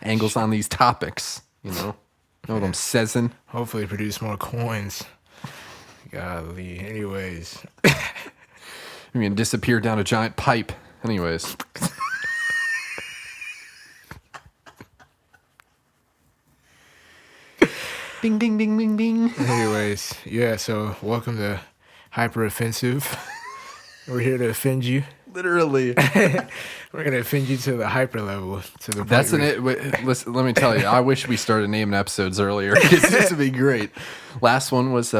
Speaker 2: Angles on these topics. Know what I'm saying?
Speaker 3: Hopefully produce more coins. Golly. Anyways.
Speaker 2: You're gonna disappear down a giant pipe. Anyways. Bing, bing, bing, bing, bing.
Speaker 3: Anyways, yeah, so welcome to Hyperoffensive. We're here to offend you.
Speaker 2: Literally.
Speaker 3: We're going to offend you to the hyper level. To the
Speaker 2: That's
Speaker 3: point
Speaker 2: an it. Listen, let me tell you, I wish we started naming episodes earlier because this would be great. Last one was,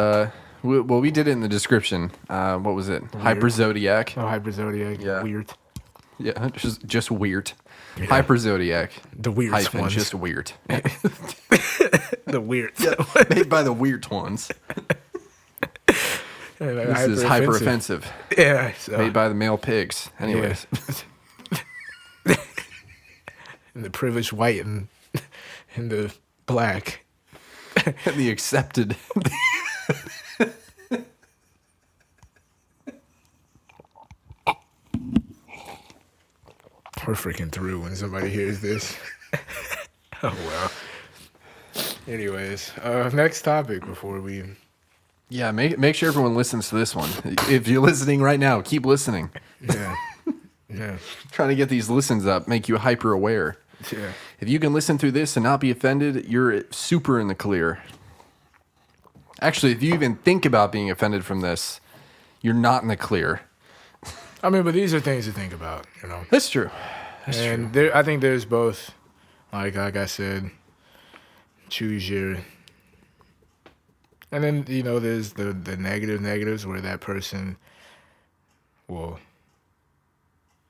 Speaker 2: we did it in the description. What was it? Hyper Zodiac.
Speaker 3: Oh, Hyper Zodiac.
Speaker 2: Yeah.
Speaker 3: Weird.
Speaker 2: Yeah, just weird. Hyper Zodiac.
Speaker 3: The weird
Speaker 2: Hyphen,
Speaker 3: ones.
Speaker 2: just weird.
Speaker 3: The weird.
Speaker 2: Made by the weird ones. This is hyper offensive.
Speaker 3: Yeah. So.
Speaker 2: Made by the male pigs. Anyways.
Speaker 3: And the privileged white and the black.
Speaker 2: And the accepted.
Speaker 3: We're freaking through when somebody hears this. Oh, well. Anyways, next topic before we...
Speaker 2: Yeah, make sure everyone listens to this one. If you're listening right now, keep listening.
Speaker 3: Yeah. Yeah.
Speaker 2: Trying to get these listens up, make you hyper aware.
Speaker 3: Yeah.
Speaker 2: If you can listen through this and not be offended, you're super in the clear. Actually, if you even think about being offended from this, you're not in the clear.
Speaker 3: I mean, but these are things to think about, you know.
Speaker 2: That's true. That's
Speaker 3: and
Speaker 2: true.
Speaker 3: I think there's both, like I said, choose your... And then, you know, there's the negatives where that person will...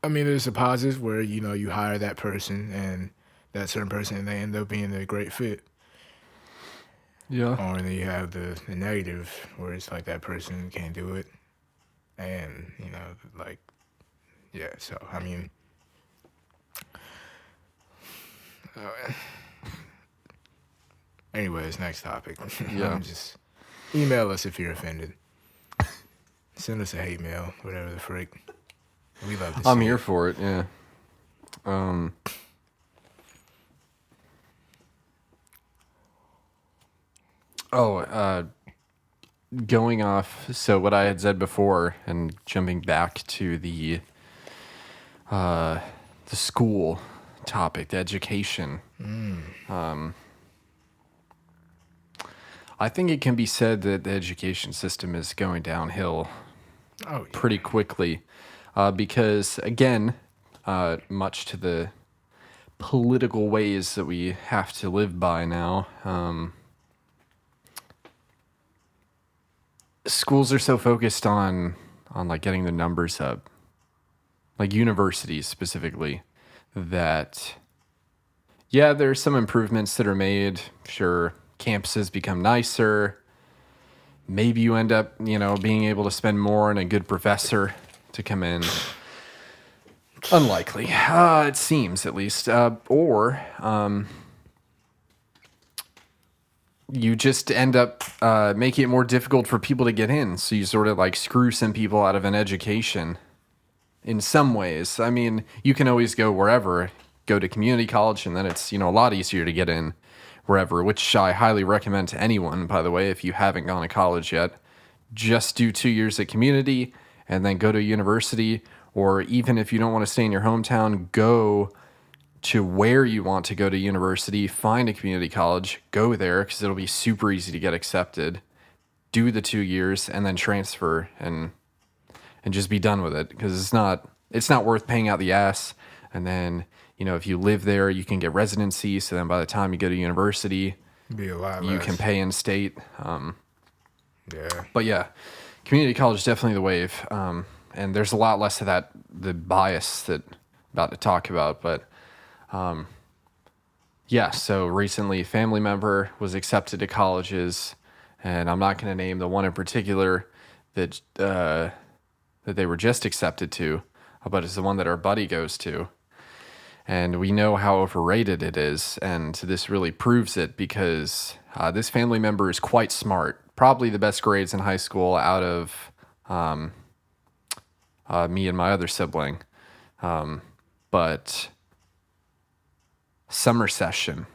Speaker 3: I mean, there's the positives where, you know, you hire that person and that certain person and they end up being a great fit.
Speaker 2: Yeah.
Speaker 3: Or then you have the negative where it's like that person can't do it. And, you know, like, yeah, so, I mean... anyways, next topic.
Speaker 2: Yeah.
Speaker 3: Just email us if you're offended. Send us a hate mail, whatever the frick. We love to see
Speaker 2: I'm here
Speaker 3: it.
Speaker 2: for it, yeah. Going off, so what I had said before and jumping back to the school topic, the education. I think it can be said that the education system is going downhill
Speaker 3: Oh, yeah.
Speaker 2: pretty quickly because, again, much to the political ways that we have to live by now, schools are so focused on like getting the numbers up, like universities specifically, that yeah, there's some improvements that are made. Sure, campuses become nicer. Maybe you end up, you know, being able to spend more on a good professor to come in. Unlikely, it seems at least. Or you just end up making it more difficult for people to get in. So you sort of like screw some people out of an education in some ways. I mean, you can always go wherever, go to community college, and then it's, you know, a lot easier to get in wherever, which I highly recommend to anyone, by the way, if you haven't gone to college yet. Just do 2 years at community and then go to university, or even if you don't want to stay in your hometown, go to where you want to go to university, find a community college, go there, because it'll be super easy to get accepted, do the 2 years, and then transfer and just be done with it, because it's not worth paying out the ass. And then, you know, if you live there, you can get residency, so then by the time you go to university,
Speaker 3: Be a lot
Speaker 2: you
Speaker 3: less.
Speaker 2: can pay in state.
Speaker 3: Yeah.
Speaker 2: But yeah, community college is definitely the wave. And there's a lot less of that, the bias that I'm about to talk about. But yeah, so recently a family member was accepted to colleges, and I'm not going to name the one in particular that they were just accepted to, but it's the one that our buddy goes to. And we know how overrated it is, and this really proves it, because this family member is quite smart. Probably the best grades in high school out of me and my other sibling. But summer session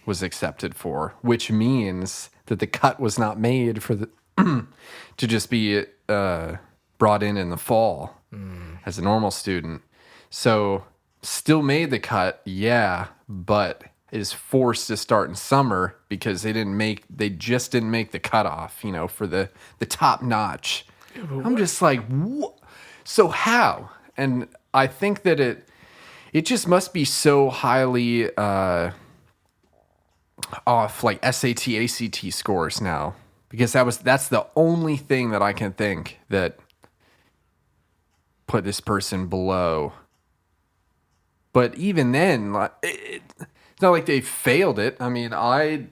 Speaker 2: was accepted for, which means that the cut was not made for the to just be brought in the fall as a normal student. So still made the cut, yeah, but is forced to start in summer because they just didn't make the cutoff, you know, for the top notch. I'm just like, what? So how? And I think that it just must be so highly off, like SAT, ACT scores now, because that's the only thing that I can think that put this person below. But even then, like, it's not like they failed it. I mean, I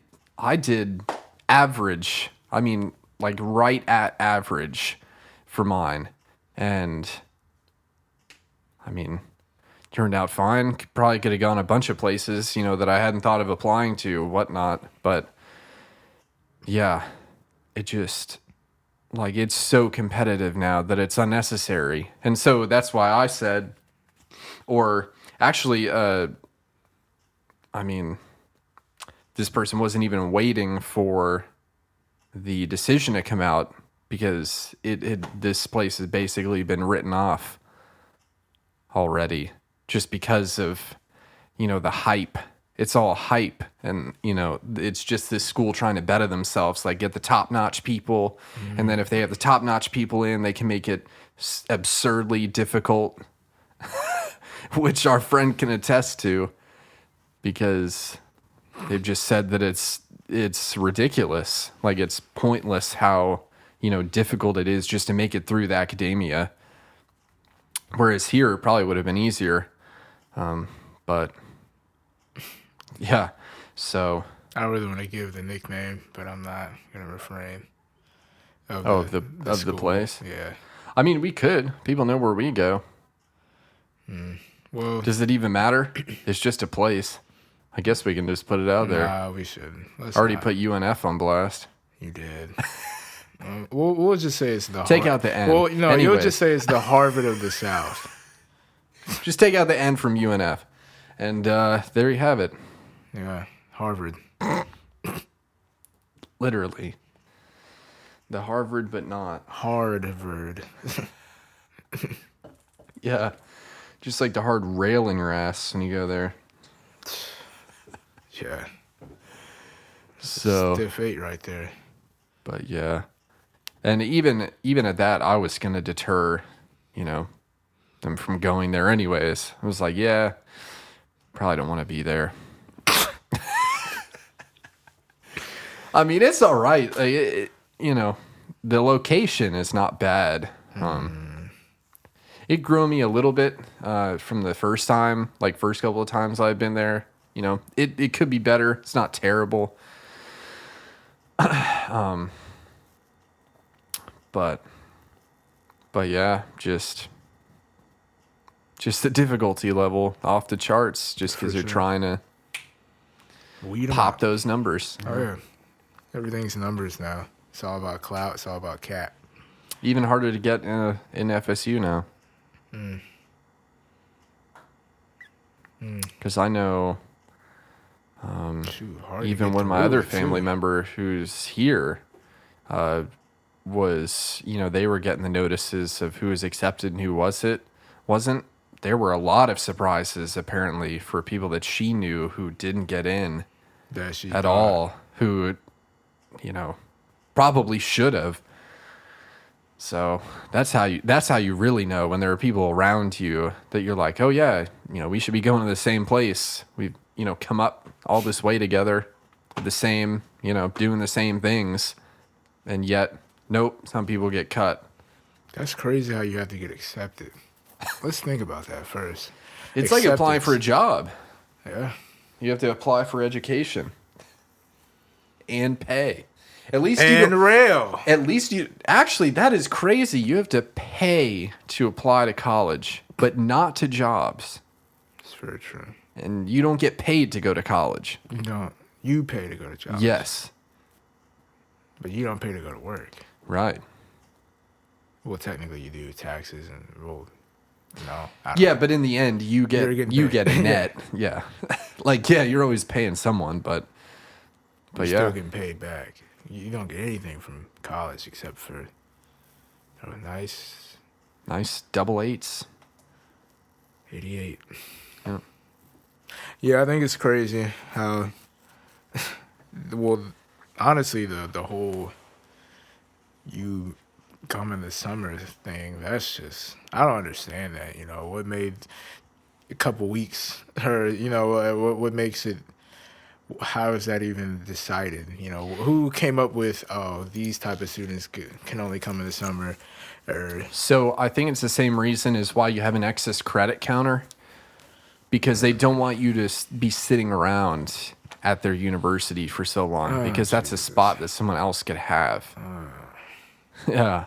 Speaker 2: did average. I mean, like right at average for mine. And I mean, turned out fine. Probably could have gone a bunch of places, you know, that I hadn't thought of applying to, whatnot. But yeah, it just, like, it's so competitive now that it's unnecessary. And so that's why I said, or actually, I mean, this person wasn't even waiting for the decision to come out because this place has basically been written off already just because of, you know, the hype. It's all hype, and, you know, it's just this school trying to better themselves, like get the top-notch people, and then if they have the top-notch people in, they can make it absurdly difficult, which our friend can attest to, because they've just said that it's ridiculous. Like, it's pointless how, you know, difficult it is just to make it through the academia. Whereas here, it probably would have been easier. But yeah, so.
Speaker 3: I really want to give the nickname, but I'm not gonna refrain.
Speaker 2: Of the place.
Speaker 3: Yeah.
Speaker 2: I mean, we could. People know where we go.
Speaker 3: Well,
Speaker 2: Does it even matter? It's just a place. I guess we can just put it out there.
Speaker 3: nah, we shouldn't. Let's
Speaker 2: Already
Speaker 3: not.
Speaker 2: put UNF on blast.
Speaker 3: You did. We'll just say it's the
Speaker 2: Take out the N.
Speaker 3: Well, no,
Speaker 2: Anyways.
Speaker 3: you'll just say it's the Harvard of the South.
Speaker 2: Just take out the N from UNF. And there you have it.
Speaker 3: Yeah, Harvard.
Speaker 2: Literally. The Harvard, but not.
Speaker 3: Harvard.
Speaker 2: Yeah. Just like the hard rail in your ass when you go there.
Speaker 3: Yeah.
Speaker 2: So,
Speaker 3: Stiff 8 right there.
Speaker 2: but yeah. And even at that, I was going to deter, you know, them from going there anyways. I was like, yeah, probably don't want to be there. I mean, it's all right. Like, you know, the location is not bad. It grew on me a little bit from the first couple of times I've been there. You know, it could be better. It's not terrible. But yeah, just the difficulty level off the charts just because you're trying to
Speaker 3: Weed 'em
Speaker 2: pop
Speaker 3: out.
Speaker 2: those numbers.
Speaker 3: Oh, yeah. Everything's numbers now. It's all about clout. It's all about cap.
Speaker 2: Even harder to get in FSU now. Because I know
Speaker 3: Shoot, hard to
Speaker 2: even
Speaker 3: get
Speaker 2: when
Speaker 3: through
Speaker 2: my other
Speaker 3: it, too.
Speaker 2: family member who's here was, you know, they were getting the notices of who was accepted and who wasn't. There were a lot of surprises apparently for people that she knew who didn't get in
Speaker 3: that she
Speaker 2: at
Speaker 3: thought.
Speaker 2: all, who, you know, probably should have. So that's how you really know when there are people around you that you're like, oh yeah, you know, we should be going to the same place. We've, you know, come up all this way together, the same, you know, doing the same things, and yet, nope, some people get cut.
Speaker 3: That's crazy how you have to get accepted. Let's think about that first.
Speaker 2: It's like applying for a
Speaker 3: Acceptance.
Speaker 2: job.
Speaker 3: Yeah.
Speaker 2: You have to apply for education and pay. At least
Speaker 3: And rail.
Speaker 2: At least you actually, that is crazy. You have to pay to apply to college, but not to jobs.
Speaker 3: It's very true.
Speaker 2: And you don't get paid to go to college.
Speaker 3: You don't. You pay to go to jobs.
Speaker 2: Yes.
Speaker 3: But you don't pay to go to work.
Speaker 2: Right.
Speaker 3: Well, technically you do taxes and well, no.
Speaker 2: Yeah, but in the end you
Speaker 3: You're getting
Speaker 2: you
Speaker 3: paid.
Speaker 2: get a net. Yeah. Like, yeah, you're always paying someone, but
Speaker 3: You're
Speaker 2: yeah.
Speaker 3: still getting paid back. You don't get anything from college except for nice
Speaker 2: Nice double eights.
Speaker 3: 88.
Speaker 2: Yeah.
Speaker 3: Yeah, I think it's crazy how, well, honestly, the whole you come in the summer thing, that's just, I don't understand that, you know, what made a couple weeks, or, you know, what makes it, how is that even decided? You know, who came up with, oh, these type of students can only come in the summer, or...
Speaker 2: So I think it's the same reason as why you have an excess credit counter, because they don't want you to be sitting around at their university for so long, because that's a spot that someone else could have. Yeah.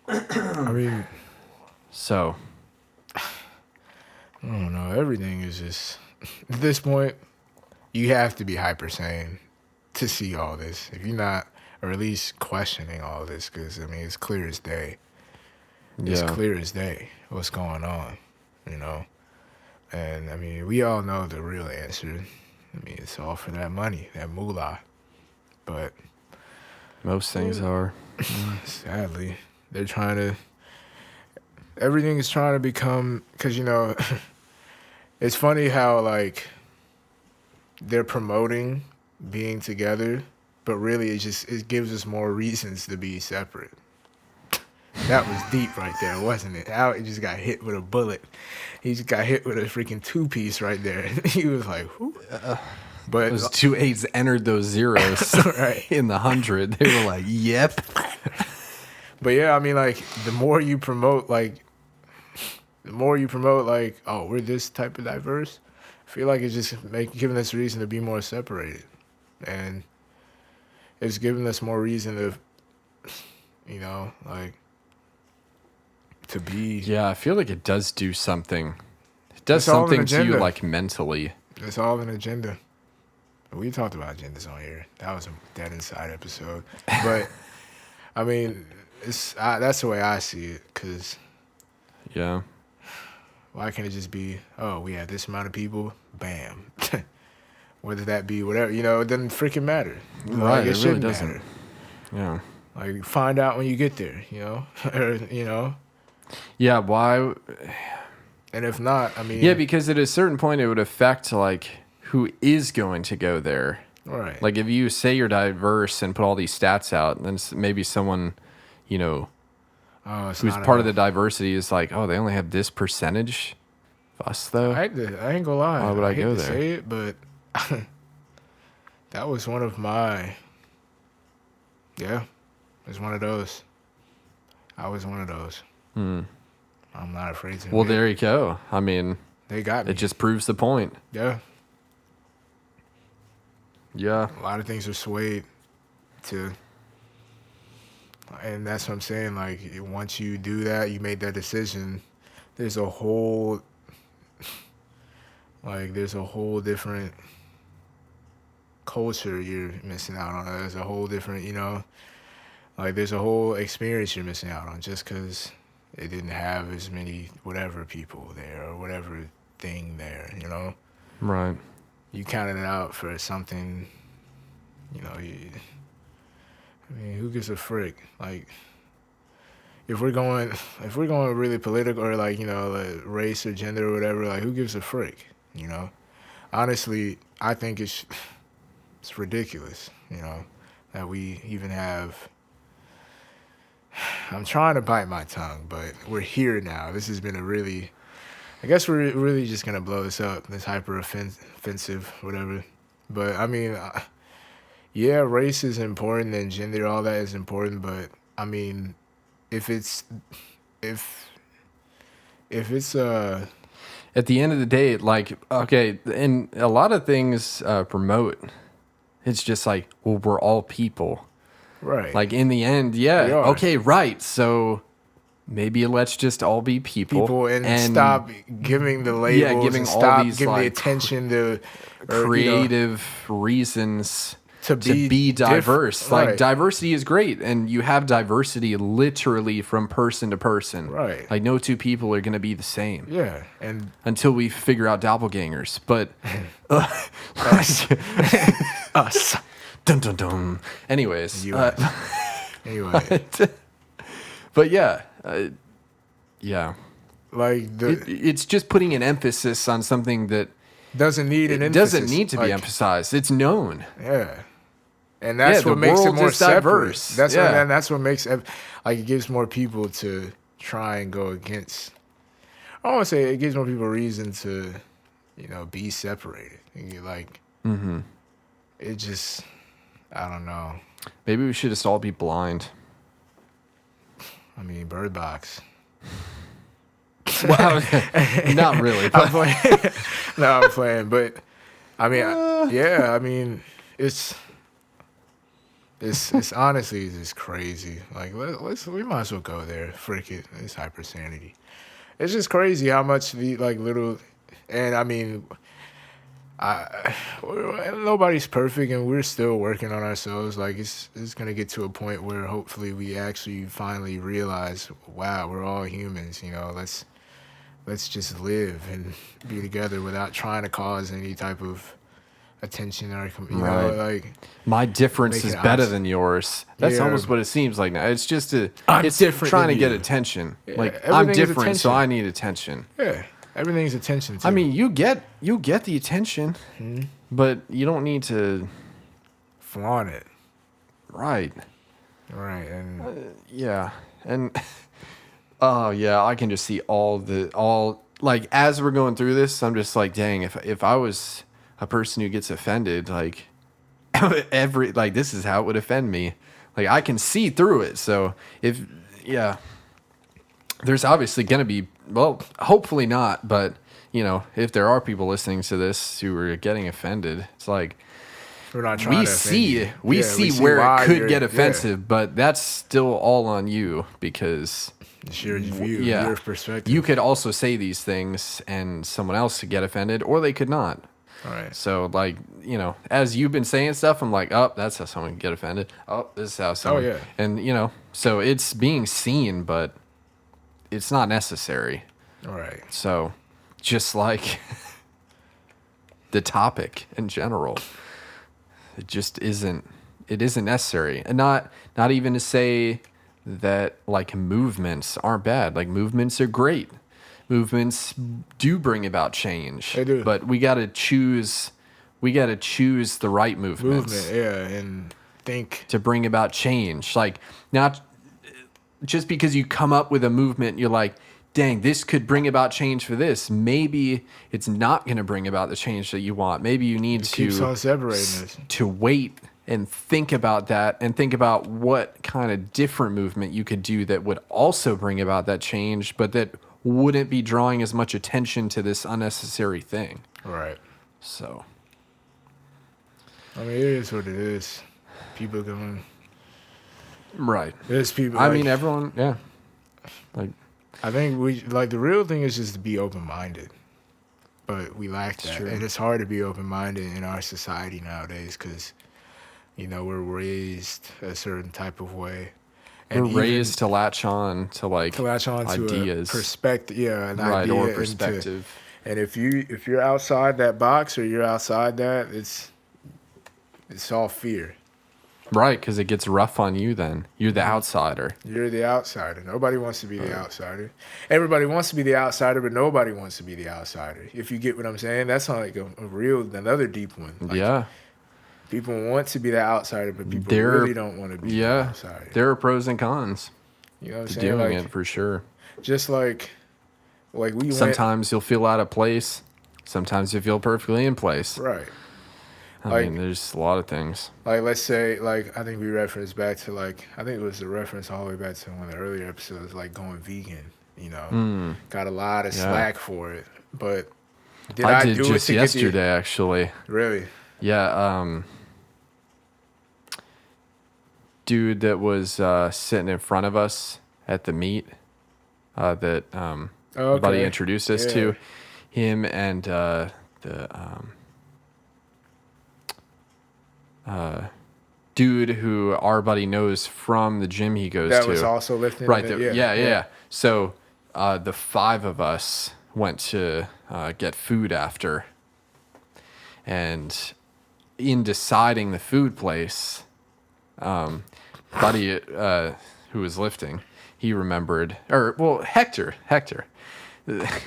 Speaker 3: I mean,
Speaker 2: So,
Speaker 3: I don't know. Everything is just at this point. You have to be hyper sane to see all this. If you're not, or at least questioning all this, because I mean, it's clear as day. It's
Speaker 2: yeah.
Speaker 3: clear as day what's going on, you know. And I mean, we all know the real answer. I mean, it's all for that money, that moolah. But
Speaker 2: Most things are.
Speaker 3: sadly, they're trying to. Everything is trying to become, because you know, it's funny how like they're promoting being together, but really it gives us more reasons to be separate. That was deep right there, wasn't it? How he just got hit with a bullet. He just got hit with a freaking 2-piece right there. He was like, whoo. But
Speaker 2: Those 2 8s entered those zeros
Speaker 3: right.
Speaker 2: in the 100. They were like, yep.
Speaker 3: But yeah, I mean, like the more you promote, oh, we're this type of diverse. I feel like it's just giving us reason to be more separated, and it's giving us more reason to, you know, like to be.
Speaker 2: Yeah, I feel like it does do something. It does
Speaker 3: It's all an
Speaker 2: something to you,
Speaker 3: agenda.
Speaker 2: like, mentally.
Speaker 3: It's all an agenda. We talked about agendas on here. That was a Dead Inside episode. But, I mean, that's the way I see it. Because
Speaker 2: Yeah.
Speaker 3: why can't it just be, oh, we have this amount of people, bam. Whether that be whatever, you know, it doesn't freaking matter.
Speaker 2: Right,
Speaker 3: Like,
Speaker 2: it really
Speaker 3: shouldn't
Speaker 2: doesn't.
Speaker 3: matter.
Speaker 2: Yeah.
Speaker 3: Like, find out when you get there, you know? Or, you know?
Speaker 2: Yeah, why?
Speaker 3: And if not, I mean.
Speaker 2: Yeah, because at a certain point, it would affect, like, who is going to go there.
Speaker 3: Right.
Speaker 2: Like, if you say you're diverse and put all these stats out, then maybe someone, you know, who's part of the diversity is like, oh, they only have this percentage of us, though.
Speaker 3: I ain't gonna lie.
Speaker 2: Why would I
Speaker 3: hate
Speaker 2: go
Speaker 3: to
Speaker 2: there?
Speaker 3: say it, but that was one of my. Yeah, it was one of those. I was one of those. I'm not afraid to.
Speaker 2: Well,
Speaker 3: admit
Speaker 2: there you go. I mean,
Speaker 3: they got me.
Speaker 2: it just proves the point.
Speaker 3: Yeah,
Speaker 2: Yeah.
Speaker 3: a lot of things are swayed to, and that's what I'm saying. Like once you do that, you made that decision. There's a whole, different culture you're missing out on. There's a whole different, you know, like there's a whole experience you're missing out on just because it didn't have as many whatever people there or whatever thing there, you know.
Speaker 2: Right.
Speaker 3: You counted it out for something, you know. I mean, who gives a frick? Like, if we're going really political or like, you know, like race or gender or whatever, like who gives a frick? You know, honestly, I think it's ridiculous. You know, that we even have. I'm trying to bite my tongue, but we're here now. This has been a really. I guess we're really just gonna blow this up. This hyper offensive, whatever. But I mean, yeah, race is important and gender, all that is important. But I mean, if it's
Speaker 2: At the end of the day, like, okay, and a lot of things promote. It's just like, well, we're all people.
Speaker 3: right,
Speaker 2: Like, in the end, yeah.
Speaker 3: We are.
Speaker 2: Okay, right. So maybe let's just all be people.
Speaker 3: and stop giving the labels,
Speaker 2: giving
Speaker 3: and
Speaker 2: all
Speaker 3: stop
Speaker 2: these,
Speaker 3: giving the
Speaker 2: like,
Speaker 3: attention to or,
Speaker 2: creative reasons
Speaker 3: to
Speaker 2: be diverse.
Speaker 3: right.
Speaker 2: Like, diversity is great, and you have diversity literally from person to person.
Speaker 3: Right.
Speaker 2: Like, no two people are going to be the same.
Speaker 3: Yeah, and
Speaker 2: Until we figure out doppelgangers. But
Speaker 3: us.
Speaker 2: dun dun dun. Anyways,
Speaker 3: Anyway,
Speaker 2: but yeah, yeah.
Speaker 3: like
Speaker 2: It's just putting an emphasis on something that
Speaker 3: doesn't need an
Speaker 2: it
Speaker 3: emphasis.
Speaker 2: doesn't need to be
Speaker 3: like,
Speaker 2: emphasized. It's known.
Speaker 3: Yeah, and that's
Speaker 2: Yeah,
Speaker 3: what
Speaker 2: the
Speaker 3: makes it
Speaker 2: world
Speaker 3: more
Speaker 2: is
Speaker 3: separate.
Speaker 2: diverse.
Speaker 3: That's
Speaker 2: Yeah.
Speaker 3: and that's what makes like it gives more people to try and go against. I don't want to say it gives more people reason to, you know, be separated. Like, it just, I don't know.
Speaker 2: Maybe we should just all be blind.
Speaker 3: I mean, Bird Box.
Speaker 2: Wow, not really.
Speaker 3: I'm
Speaker 2: But
Speaker 3: playing. No, I'm playing. But I mean, yeah. I mean, it's It's honestly just crazy. Like we might as well go there. Frick it. It's hypersanity. It's just crazy how much the like little, and I mean, nobody's perfect, and we're still working on ourselves. Like it's gonna get to a point where hopefully we actually finally realize, wow, we're all humans. You know, let's just live and be together without trying to cause any type of attention or
Speaker 2: Right.
Speaker 3: like
Speaker 2: My difference is
Speaker 3: making
Speaker 2: better
Speaker 3: us.
Speaker 2: than yours. That's
Speaker 3: Yeah.
Speaker 2: almost what it seems like now. It's just
Speaker 3: I'm
Speaker 2: it's
Speaker 3: different
Speaker 2: trying to
Speaker 3: than
Speaker 2: get
Speaker 3: you.
Speaker 2: attention.
Speaker 3: Yeah,
Speaker 2: Like I'm
Speaker 3: everything is
Speaker 2: different, so
Speaker 3: attention.
Speaker 2: I need attention.
Speaker 3: Yeah, everything's attention. Too.
Speaker 2: I mean, you get the attention, but you don't need to.
Speaker 3: flaunt it,
Speaker 2: Right.
Speaker 3: right? And
Speaker 2: Yeah. And oh yeah, I can just see all like as we're going through this, I'm just like, dang, if I was a person who gets offended, like this is how it would offend me. Like I can see through it. So if yeah, there's obviously gonna be, well, hopefully not, but you know, if there are people listening to this who are getting offended, it's like
Speaker 3: we're not trying
Speaker 2: we
Speaker 3: to offend
Speaker 2: see
Speaker 3: you.
Speaker 2: we
Speaker 3: Yeah,
Speaker 2: see where
Speaker 3: why
Speaker 2: it could
Speaker 3: you're-
Speaker 2: get
Speaker 3: yeah,
Speaker 2: offensive, but that's still all on you because
Speaker 3: it's your view,
Speaker 2: yeah,
Speaker 3: your perspective.
Speaker 2: you could also say these things and someone else could get offended, or they could not.
Speaker 3: All right.
Speaker 2: So like, you know, as you've been saying stuff, I'm like, oh, that's how someone can get offended. Oh, this is how someone.
Speaker 3: yeah.
Speaker 2: And you know, so it's being seen, but it's not necessary.
Speaker 3: All right.
Speaker 2: So, just like the topic in general, it just isn't. It isn't necessary, and not even to say that like movements aren't bad. Like movements are great. Movements do bring about change.
Speaker 3: They do.
Speaker 2: But we gotta choose. We gotta choose the right movements
Speaker 3: Movement, yeah, and think.
Speaker 2: to bring about change. Like not just because you come up with a movement, you're like, dang, this could bring about change for this. Maybe it's not going to bring about the change that you want. Maybe you need
Speaker 3: Keeps on separating us.
Speaker 2: to wait and think about that and think about what kind of different movement you could do that would also bring about that change, but that wouldn't be drawing as much attention to this unnecessary thing.
Speaker 3: Right.
Speaker 2: So,
Speaker 3: I mean, it is what it is. People going.
Speaker 2: right.
Speaker 3: There's people.
Speaker 2: I
Speaker 3: like,
Speaker 2: mean, everyone, yeah. Like,
Speaker 3: I think we like the real thing is just to be open minded, but we lack that,
Speaker 2: true.
Speaker 3: and it's hard to be open minded in our society nowadays because, you know, we're raised a certain type of way, and
Speaker 2: we're
Speaker 3: even
Speaker 2: raised to latch on to like
Speaker 3: to latch on to
Speaker 2: ideas,
Speaker 3: a perspective, yeah, an
Speaker 2: right,
Speaker 3: idea,
Speaker 2: or
Speaker 3: and to-
Speaker 2: perspective.
Speaker 3: And if you're outside that box or you're outside that, it's all fear.
Speaker 2: Right, because it gets rough on you then. You're the outsider.
Speaker 3: You're the outsider. Nobody wants to be the outsider. Everybody wants to be the outsider, but nobody wants to be the outsider. If you get what I'm saying, that's like another deep one. Like,
Speaker 2: Yeah.
Speaker 3: people want to be the outsider, but people
Speaker 2: There-
Speaker 3: really don't want to be the
Speaker 2: Yeah.
Speaker 3: outsider.
Speaker 2: There are pros and cons
Speaker 3: You know what I'm
Speaker 2: to
Speaker 3: saying?
Speaker 2: doing
Speaker 3: Like,
Speaker 2: it for sure.
Speaker 3: just like we went
Speaker 2: Sometimes you'll feel out of place. Sometimes you feel perfectly in place.
Speaker 3: right.
Speaker 2: I
Speaker 3: Like-
Speaker 2: mean, there's a lot of things.
Speaker 3: Like, let's say, like, I think we referenced back to, like, I think it was a reference all the way back to one of the earlier episodes, like going vegan, you know. Got a lot of
Speaker 2: Yeah.
Speaker 3: slack for it. But did
Speaker 2: I
Speaker 3: I
Speaker 2: did
Speaker 3: do
Speaker 2: just
Speaker 3: it to
Speaker 2: yesterday,
Speaker 3: get
Speaker 2: actually.
Speaker 3: the... Really?
Speaker 2: Yeah. Dude that was sitting in front of us at the meet that
Speaker 3: Oh,
Speaker 2: buddy
Speaker 3: okay.
Speaker 2: introduced us
Speaker 3: Yeah.
Speaker 2: to, him and dude who our buddy knows from the gym he goes
Speaker 3: That
Speaker 2: to.
Speaker 3: was also lifting.
Speaker 2: Right.
Speaker 3: it?
Speaker 2: Yeah. So the five of us went to get food after. And in deciding the food place, buddy who was lifting, he remembered, Hector.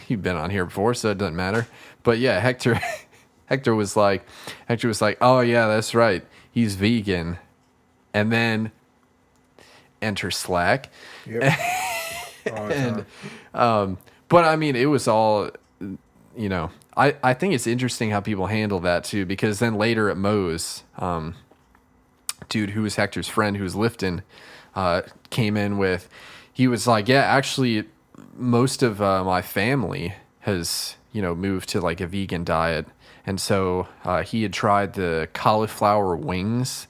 Speaker 2: You've been on here before, so it doesn't matter. But yeah, Hector was like, oh yeah, that's right. He's vegan. And then enter Slack.
Speaker 3: Yep. All the time.
Speaker 2: But I mean, it was all, you know, I think it's interesting how people handle that too, because then later at Moe's, dude who was Hector's friend who was lifting, came in with, he was like, yeah, actually most of my family has, you know, moved to like a vegan diet. And so he had tried the cauliflower wings.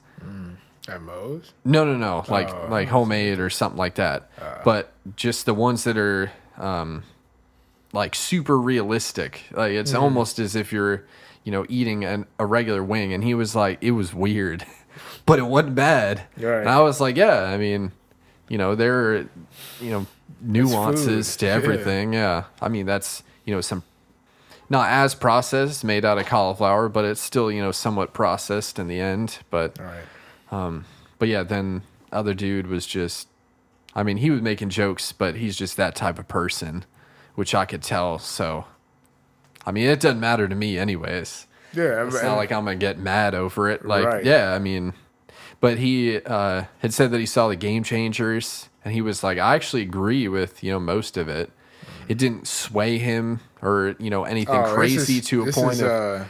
Speaker 3: At Moe's?
Speaker 2: No. Like
Speaker 3: Oh,
Speaker 2: like homemade or something like that. But just the ones that are like super realistic. Like it's almost as if you're, eating a regular wing. And he was like, it was weird, but it wasn't bad.
Speaker 3: Right.
Speaker 2: And I was like, yeah, I mean, there are, nuances to everything. Yeah. I mean, that's, some not as processed, made out of cauliflower, but it's still, somewhat processed in the end. But,
Speaker 3: Right.
Speaker 2: but yeah, then other dude was just, I mean, he was making jokes, but he's just that type of person, which I could tell. So, I mean, it doesn't matter to me anyways.
Speaker 3: Yeah.
Speaker 2: It's not like I'm going to get mad over it. Like,
Speaker 3: Right.
Speaker 2: yeah, I mean, but he had said that he saw the Game Changers, and he was like, I actually agree with,
Speaker 3: Mm.
Speaker 2: most of it. It didn't sway him or, anything crazy to a point of...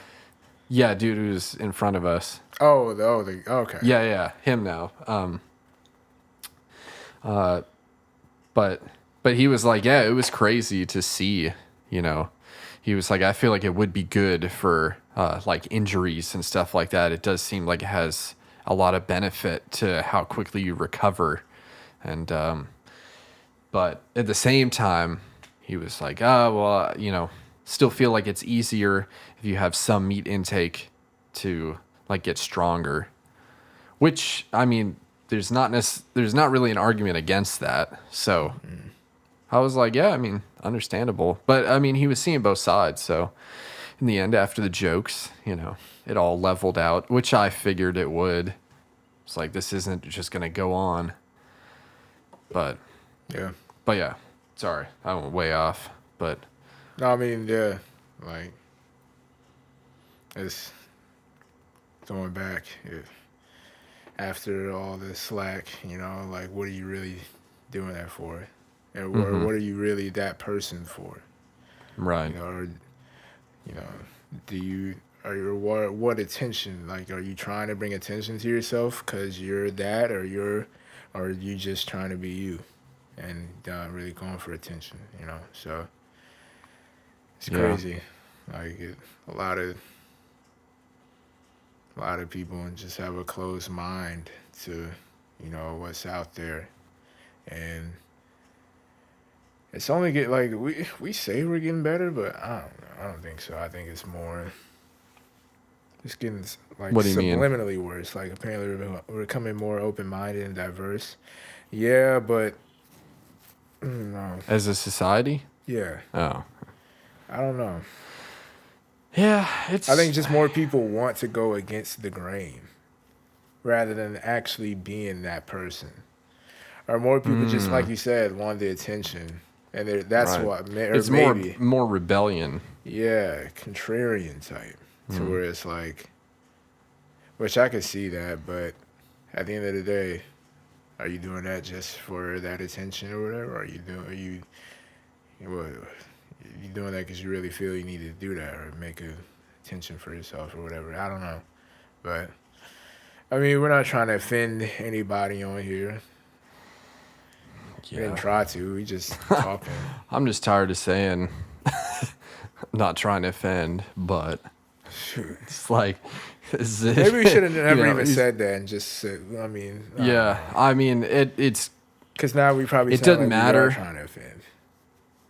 Speaker 2: Yeah, dude who's in front of us.
Speaker 3: Okay.
Speaker 2: Yeah, him now. But he was like, yeah, it was crazy to see, He was like, I feel like it would be good for like injuries and stuff like that. It does seem like it has a lot of benefit to how quickly you recover. And but at the same time, he was like, oh, well, still feel like it's easier if you have some meat intake to like get stronger. Which, I mean, there's not really an argument against that. So I was like, yeah, I mean, understandable. But I mean, he was seeing both sides. So in the end, after the jokes, it all leveled out, which I figured it would. It's like, this isn't just going to go on. But yeah, sorry, I went way off. But
Speaker 3: No, I mean, yeah, like, it's going back. After all this slack, like, what are you really doing that for? And what are you really that person for?
Speaker 2: right.
Speaker 3: Or, do you, what attention? Like, are you trying to bring attention to yourself because you're that, or are you just trying to be you and not really going for attention, So it's crazy. Like, a lot of people just have a closed mind to, what's out there. And it's only like we say we're getting better, but I don't know. I don't think so. I think it's more it's getting like
Speaker 2: What do you mean?
Speaker 3: subliminally worse. Like, apparently we're becoming more open-minded and diverse. Yeah, but no.
Speaker 2: As a society?
Speaker 3: Yeah.
Speaker 2: Oh.
Speaker 3: I don't know.
Speaker 2: Yeah,
Speaker 3: I think just more people want to go against the grain rather than actually being that person. Or more people just, like you said, want the attention. And that's
Speaker 2: right.
Speaker 3: what...
Speaker 2: It's
Speaker 3: maybe,
Speaker 2: more rebellion.
Speaker 3: Yeah, contrarian type. To where it's like... Which I could see that, but at the end of the day, are you doing that just for that attention or whatever? Are you doing that because you really feel you need to do that or make a attention for yourself or whatever? I don't know. But, I mean, we're not trying to offend anybody on here. Yeah. We didn't try to. We just talking.
Speaker 2: I'm just tired of saying not trying to offend, but it's like...
Speaker 3: Maybe we should have never even said that and just said, I mean...
Speaker 2: I mean, it's...
Speaker 3: Because now we probably...
Speaker 2: It doesn't matter.
Speaker 3: We are trying to offend.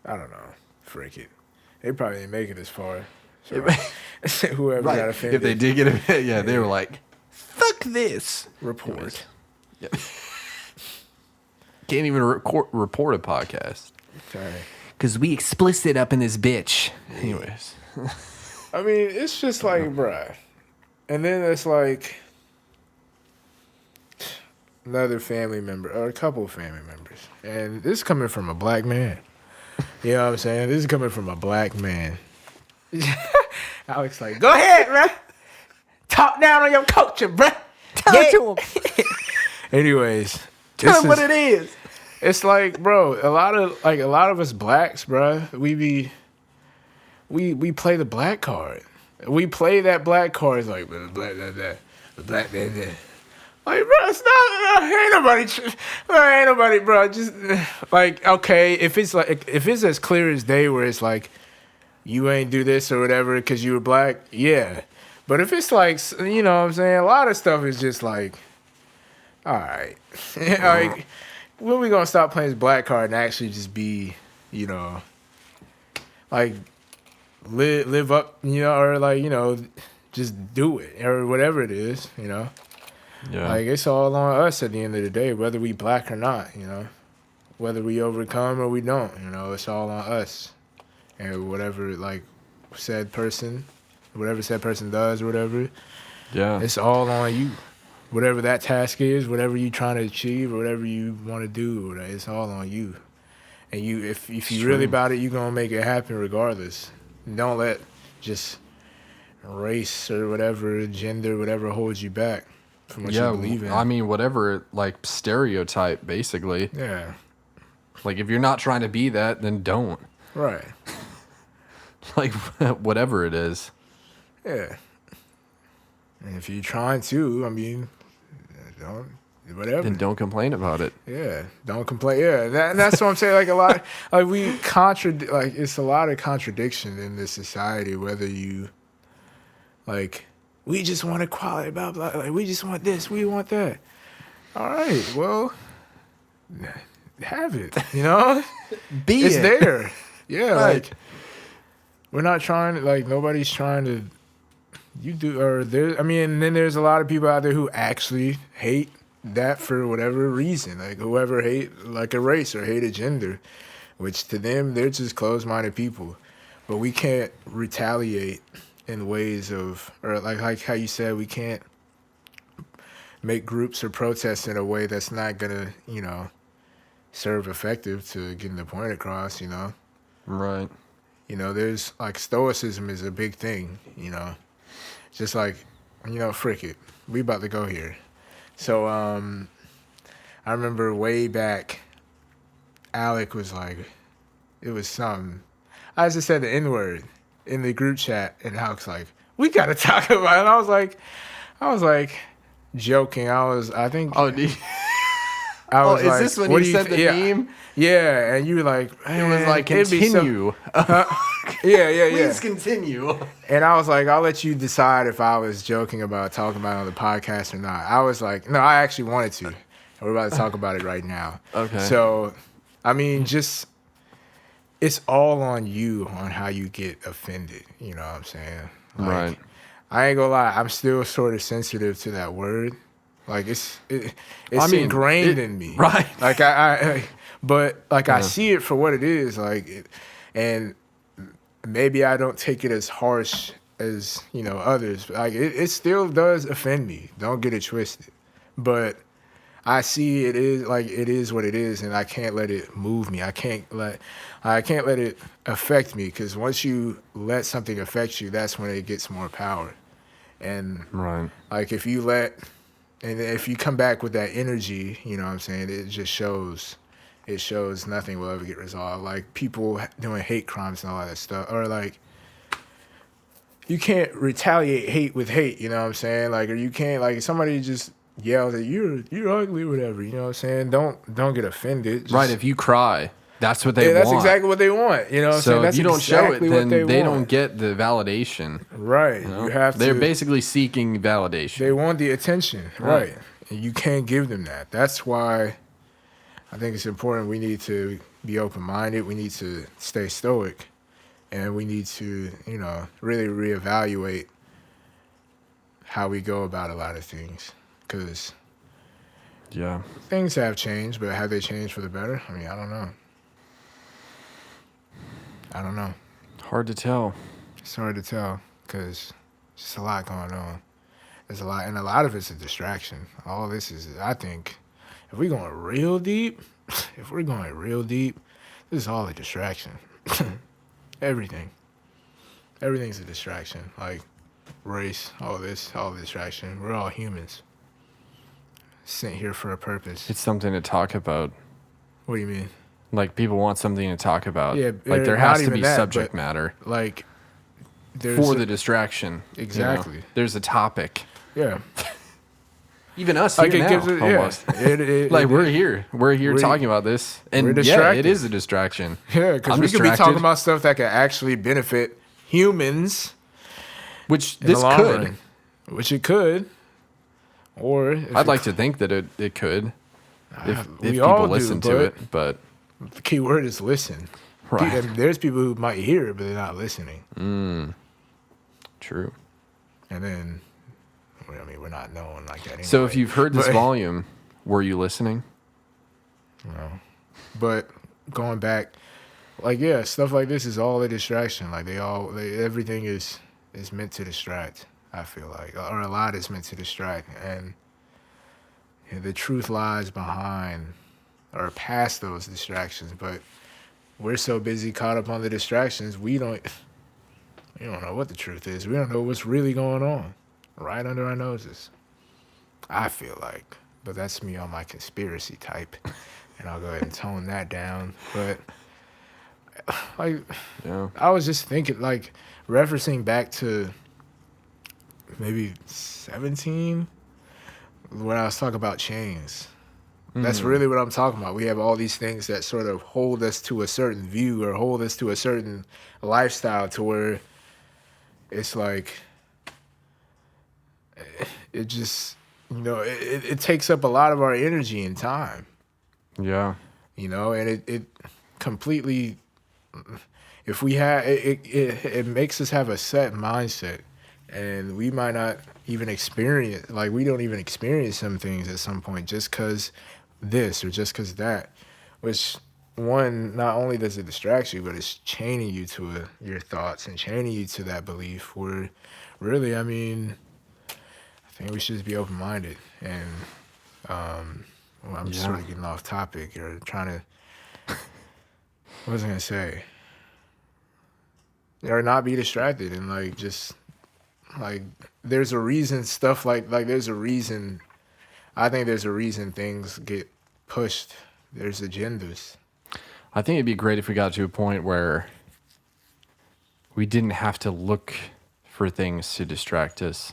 Speaker 3: I don't know. Frick it. They probably didn't make it as far. So whoever got offended.
Speaker 2: If they did get offended, they were like, fuck this.
Speaker 3: Report.
Speaker 2: Yeah. Can't even report a podcast.
Speaker 3: Sorry.
Speaker 2: Because we explicit up in this bitch. Anyways.
Speaker 3: I mean, it's just like, bruh. And then it's like another family member or a couple of family members. And this is coming from a black man. You know what I'm saying? This is coming from a black man. Alex like, go ahead, bruh. Talk down on your culture, bruh. Tell it to him. Anyways.
Speaker 2: Tell him what it is.
Speaker 3: It's like, bro, a lot of us blacks, bruh, we play the black card. We play that black card. It's like, the black. Like, bro, it's not. Ain't nobody, bro. Just like, okay, if it's as clear as day, where it's like, you ain't do this or whatever because you were black, yeah. But if it's like, you know what I'm saying, a lot of stuff is just like, all right. Like, when we gonna stop playing this black card and actually just be, you know, like live up, you know, or like, you know, just do it or whatever it is, you know.
Speaker 2: Yeah.
Speaker 3: Like, it's all on us at the end of the day, whether we black or not, you know. Whether we overcome or we don't, you know, it's all on us. And whatever, like, whatever said person does or whatever,
Speaker 2: Yeah.
Speaker 3: it's all on you. Whatever that task is, whatever you trying to achieve, or whatever you want to do, it's all on you. And if you really about it, you're going to make it happen regardless. Don't let just race or whatever, gender, whatever holds you back from what you believe in.
Speaker 2: I mean, whatever, like, stereotype, basically.
Speaker 3: Yeah.
Speaker 2: Like, if you're not trying to be that, then don't.
Speaker 3: Right.
Speaker 2: Like, whatever it is.
Speaker 3: Yeah. And if you're trying to, I mean, don't, whatever.
Speaker 2: Then don't complain about it.
Speaker 3: Yeah, don't complain. Yeah, that's what I'm saying. Like, a lot, like, like, it's a lot of contradiction in this society, whether you, like, we just want equality, blah, blah, like, we just want this, we want that. All right, well, have it, you know? It's there. Yeah,
Speaker 2: Right.
Speaker 3: like, we're not trying to, like, nobody's trying to, I mean, and then there's a lot of people out there who actually hate that for whatever reason, like whoever hate like a race or hate a gender, which to them, they're just closed-minded people. But we can't retaliate in ways of, or like how you said, we can't make groups or protests in a way that's not gonna, you know, serve effective to getting the point across, you know?
Speaker 2: Right.
Speaker 3: You know, there's, like, stoicism is a big thing, you know? Just like, you know, frick it. We about to go here. So, I remember way back, Alec was like, it was something. I just said the N-word in the group chat, and Alec's like, we got to talk about it. And I was like, joking. I think.
Speaker 2: Oh,
Speaker 3: was
Speaker 2: is
Speaker 3: like,
Speaker 2: this when
Speaker 3: what
Speaker 2: you
Speaker 3: do
Speaker 2: said the
Speaker 3: yeah.
Speaker 2: meme?
Speaker 3: Yeah, and you were like,
Speaker 2: It was like, continue.
Speaker 3: Yeah.
Speaker 2: Please continue.
Speaker 3: And I was like, I'll let you decide if I was joking about talking about it on the podcast or not. I was like, no, I actually wanted to. And we're about to talk about it right now.
Speaker 2: Okay.
Speaker 3: So, I mean, just, it's all on you on how you get offended. You know what I'm saying? Like,
Speaker 2: Right.
Speaker 3: I ain't gonna lie, I'm still sort of sensitive to that word. Like, it's ingrained in me.
Speaker 2: Right.
Speaker 3: Like, but like, I see it for what it is. Like, and maybe I don't take it as harsh as, you know, others. Like, it still does offend me. Don't get it twisted. But I see it is what it is, and I can't let it move me. I can't let it affect me, because once you let something affect you, that's when it gets more power. And
Speaker 2: Right.
Speaker 3: like, if you come back with that energy, you know what I'm saying, it just shows. It shows nothing will ever get resolved. Like, people doing hate crimes and all that stuff, or like, you can't retaliate hate with hate. You know what I'm saying? Like, or you can't, like, somebody just yells that you're ugly or whatever. You know what I'm saying? Don't get offended. Just,
Speaker 2: Right. If you cry, that's what they want.
Speaker 3: That's exactly what they want. You know what I'm saying?
Speaker 2: So
Speaker 3: That's
Speaker 2: if you don't show it,
Speaker 3: exactly what
Speaker 2: then they
Speaker 3: want.
Speaker 2: don't get the validation.
Speaker 3: Right.
Speaker 2: You know?
Speaker 3: You have to.
Speaker 2: They're basically seeking validation.
Speaker 3: They want the attention. Right. And you can't give them that. That's why I think it's important. We need to be open-minded. We need to stay stoic. And we need to, you know, really reevaluate how we go about a lot of things. Because things have changed, but have they changed for the better? I mean, I don't know.
Speaker 2: Hard to tell.
Speaker 3: It's hard to tell, because just a lot going on. There's a lot, and a lot of it's a distraction. All this is, I think, if we're going real deep, this is all a distraction. Everything. Everything's a distraction. Like, race, all distraction. We're all humans. Sent here for a purpose.
Speaker 2: It's something to talk about.
Speaker 3: What do you mean?
Speaker 2: Like, people want something to talk about.
Speaker 3: Yeah,
Speaker 2: like, there
Speaker 3: not
Speaker 2: has to
Speaker 3: even
Speaker 2: be
Speaker 3: that,
Speaker 2: subject
Speaker 3: but,
Speaker 2: matter.
Speaker 3: Like,
Speaker 2: For the distraction.
Speaker 3: Exactly.
Speaker 2: You know? There's a topic.
Speaker 3: Yeah.
Speaker 2: Even us
Speaker 3: like,
Speaker 2: here
Speaker 3: it
Speaker 2: now,
Speaker 3: gives it,
Speaker 2: almost.
Speaker 3: Yeah.
Speaker 2: Like, we're here. We're talking about this. And
Speaker 3: we're
Speaker 2: yeah,
Speaker 3: distracted.
Speaker 2: it is a distraction.
Speaker 3: Yeah, because we could be talking about stuff that could actually benefit humans.
Speaker 2: Which this could.
Speaker 3: Run, which it could. Or if
Speaker 2: I'd like to think that it could, if
Speaker 3: we
Speaker 2: people
Speaker 3: all
Speaker 2: listen
Speaker 3: do,
Speaker 2: to
Speaker 3: but
Speaker 2: it, but
Speaker 3: the key word is listen.
Speaker 2: right,
Speaker 3: And there's people who might hear it, but they're not listening.
Speaker 2: true.
Speaker 3: And then, well, I mean, we're not known like that anyway.
Speaker 2: So if you've heard this
Speaker 3: but,
Speaker 2: volume, were you listening?
Speaker 3: But going back, like, yeah, stuff like this is all a distraction. Like everything is meant to distract. I feel like, or a lot is meant to distract, and the truth lies behind or past those distractions. But we're so busy caught up on the distractions, we don't know what the truth is. We don't know what's really going on right under our noses. I feel like, but that's me on my conspiracy type, and I'll go ahead and tone that down. But like,
Speaker 2: Yeah.
Speaker 3: I was just thinking, like, referencing back to maybe 17 when I was talking about chains. That's really what I'm talking about. We have all these things that sort of hold us to a certain view or hold us to a certain lifestyle to where it's like it just, it takes up a lot of our energy and time,
Speaker 2: Yeah.
Speaker 3: and it completely, if we have, it makes us have a set mindset, and we might not even experience, like, we don't even experience some things at some point just because this or just because that, which one, not only does it distract you, but it's chaining you to your thoughts and chaining you to that belief where really, I mean, I think we should just be open-minded. And well, I'm sort of getting off topic or trying to, what was I going to say? Or not be distracted and like just like there's a reason stuff like there's a reason. I think there's a reason things get pushed. There's agendas.
Speaker 2: I think it'd be great if we got to a point where we didn't have to look for things to distract us.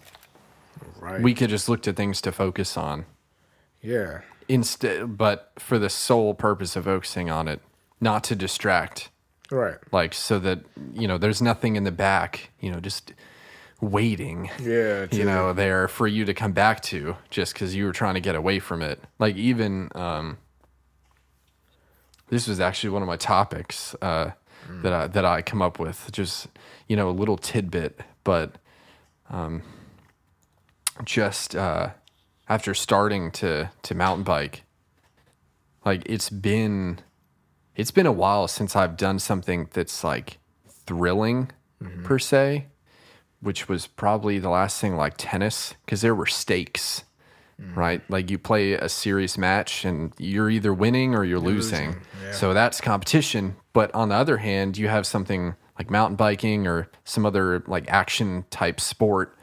Speaker 3: Right.
Speaker 2: We could just look to things to focus on.
Speaker 3: Yeah.
Speaker 2: But for the sole purpose of focusing on it, not to distract.
Speaker 3: Right.
Speaker 2: Like, so that, there's nothing in the back, just waiting,
Speaker 3: Yeah.
Speaker 2: there for you to come back to just because you were trying to get away from it. Like, even, this was actually one of my topics that I come up with, just, a little tidbit, but just after starting to mountain bike, like, it's been a while since I've done something that's like thrilling per se, which was probably the last thing, like tennis, because there were stakes, right? Like, you play a serious match and you're either winning or you're losing.
Speaker 3: Yeah.
Speaker 2: So that's competition. But on the other hand, you have something like mountain biking or some other like action type sport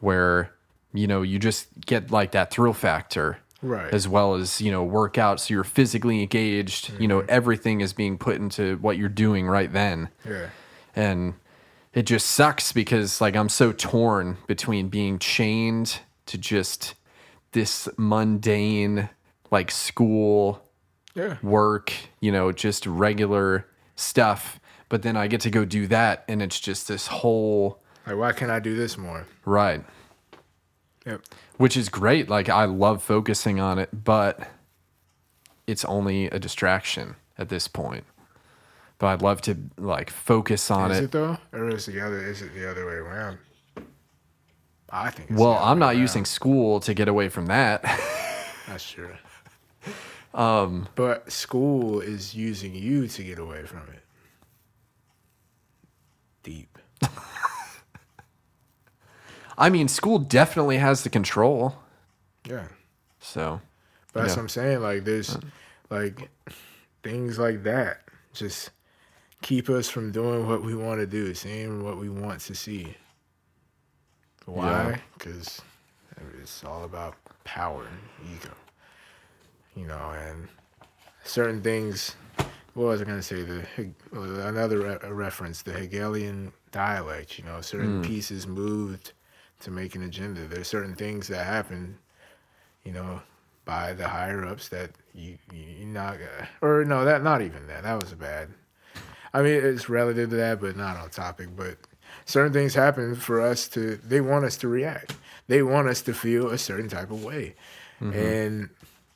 Speaker 2: where, you just get like that thrill factor.
Speaker 3: Right.
Speaker 2: As well as, workouts. So you're physically engaged, everything is being put into what you're doing right then.
Speaker 3: Yeah.
Speaker 2: And it just sucks because, like, I'm so torn between being chained to just this mundane, like, school, work, just regular stuff. But then I get to go do that, and it's just this whole...
Speaker 3: Like, why can't I do this more?
Speaker 2: Right.
Speaker 3: Yep.
Speaker 2: Which is great. Like, I love focusing on it, but it's only a distraction at this point. But I'd love to, like, focus on it.
Speaker 3: Is it though? Or is it the other way around? I think it's
Speaker 2: Well,
Speaker 3: the other
Speaker 2: I'm
Speaker 3: way
Speaker 2: not
Speaker 3: around.
Speaker 2: using school to get away from that.
Speaker 3: That's true. But school is using you to get away from it. Deep.
Speaker 2: I mean, school definitely has the control.
Speaker 3: Yeah.
Speaker 2: So,
Speaker 3: But that's what I'm saying. Like, there's like things like that just keep us from doing what we want to do, seeing what we want to see. Why? Because it's all about power and ego. And certain things. What was I going to say? Another reference, the Hegelian dialect. Certain pieces moved to make an agenda. There's certain things that happen, by the higher ups that you not, or no, that not even that. That was bad. I mean, it's relative to that, but not on topic. But certain things happen for us they want us to react. they want us to feel a certain type of way. And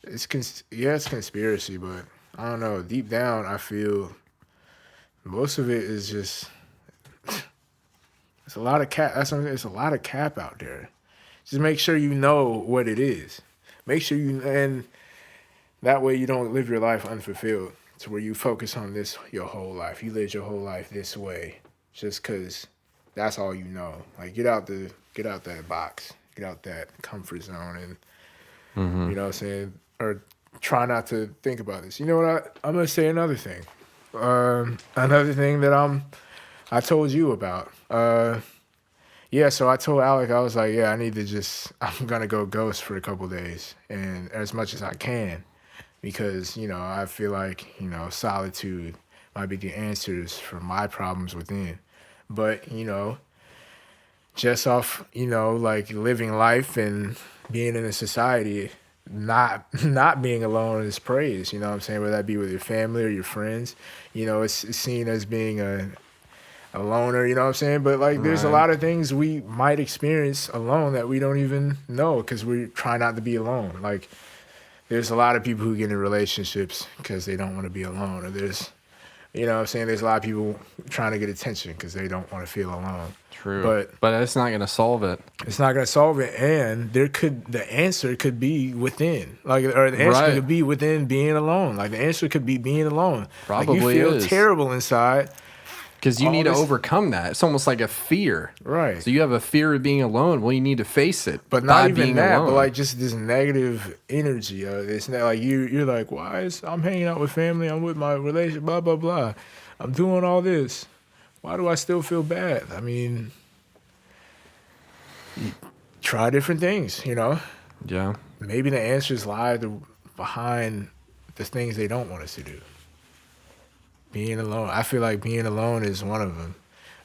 Speaker 3: it's it's conspiracy, but I don't know. Deep down, I feel most of it is just it's a lot of cap. That's what I'm saying. It's a lot of cap out there. Just make sure you know what it is. Make sure you and that way you don't live your life unfulfilled. To where you focus on this your whole life. You live your whole life this way, just cause that's all you know. Like get out that box, get out that comfort zone, and you know what I'm saying, or try not to think about this. You know what? I'm gonna say another thing. Another thing that I told you about. Yeah, so I told Alec, I was like, yeah, I'm gonna go ghost for a couple days, and as much as I can, because I feel like solitude might be the answers for my problems within, but just off like living life and being in a society, not being alone is praised. You know what I'm saying? Whether that be with your family or your friends, it's seen as being a loner, you know what I'm saying? But like there's a lot of things we might experience alone that we don't even know because we try not to be alone. Like there's a lot of people who get in relationships because they don't want to be alone. Or there's what I'm saying? There's a lot of people trying to get attention because they don't want to feel alone.
Speaker 2: True.
Speaker 3: But
Speaker 2: it's not going to solve it.
Speaker 3: It's not going to solve it. And the answer could be within. Or the answer could be within being alone. Like the answer could be being alone.
Speaker 2: Probably
Speaker 3: like you feel
Speaker 2: is.
Speaker 3: Terrible inside.
Speaker 2: Because you need to overcome that. It's almost like a fear.
Speaker 3: Right.
Speaker 2: So you have a fear of being alone. Well, you need to face it.
Speaker 3: But not even that, alone. But like just this negative energy. It's not like you're like, I'm hanging out with family, I'm with my relationship, blah, blah, blah. I'm doing all this. Why do I still feel bad? I mean, try different things,
Speaker 2: Yeah.
Speaker 3: Maybe the answers lie behind the things they don't want us to do. Being alone. I feel like being alone is one of them.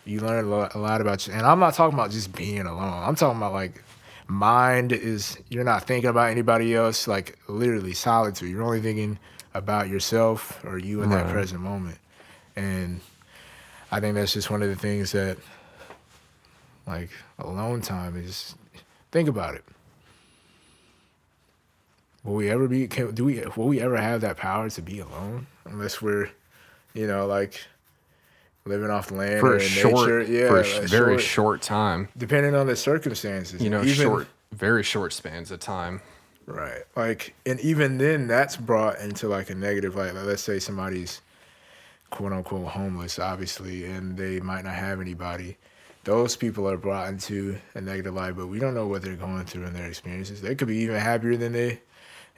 Speaker 3: You learn a lot about you. And I'm not talking about just being alone. I'm talking about like you're not thinking about anybody else, like literally solitude. You're only thinking about yourself or you in that present moment. And I think that's just one of the things that like alone time is. Think about it. Will we ever have that power to be alone? Unless we're like living off the land or in nature. Yeah,
Speaker 2: for a very short time.
Speaker 3: Depending on the circumstances.
Speaker 2: Very short spans of time.
Speaker 3: Right. Like, and even then that's brought into like a negative light. Like, let's say somebody's quote unquote homeless, obviously, and they might not have anybody. Those people are brought into a negative light, but we don't know what they're going through in their experiences. They could be even happier than they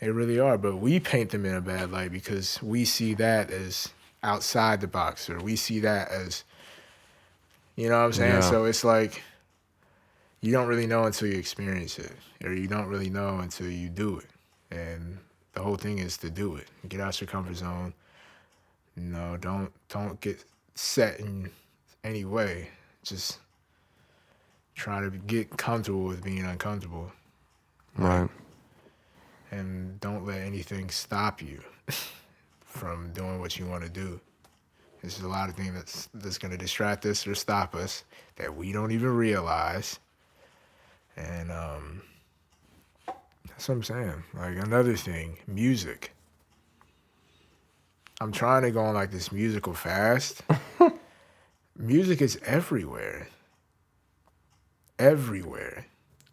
Speaker 3: really are, but we paint them in a bad light because we see that as outside the box, or we see that as, you know what I'm saying? Yeah. So it's like, you don't really know until you experience it, or you don't really know until you do it. And the whole thing is to do it. Get out your comfort zone. Don't get set in any way. Just try to get comfortable with being uncomfortable.
Speaker 2: Right.
Speaker 3: And don't let anything stop you from doing what you want to do. There's a lot of things that's going to distract us or stop us that we don't even realize. And that's what I'm saying. Like another thing, music. I'm trying to go on like this musical fast. Music is everywhere. Everywhere.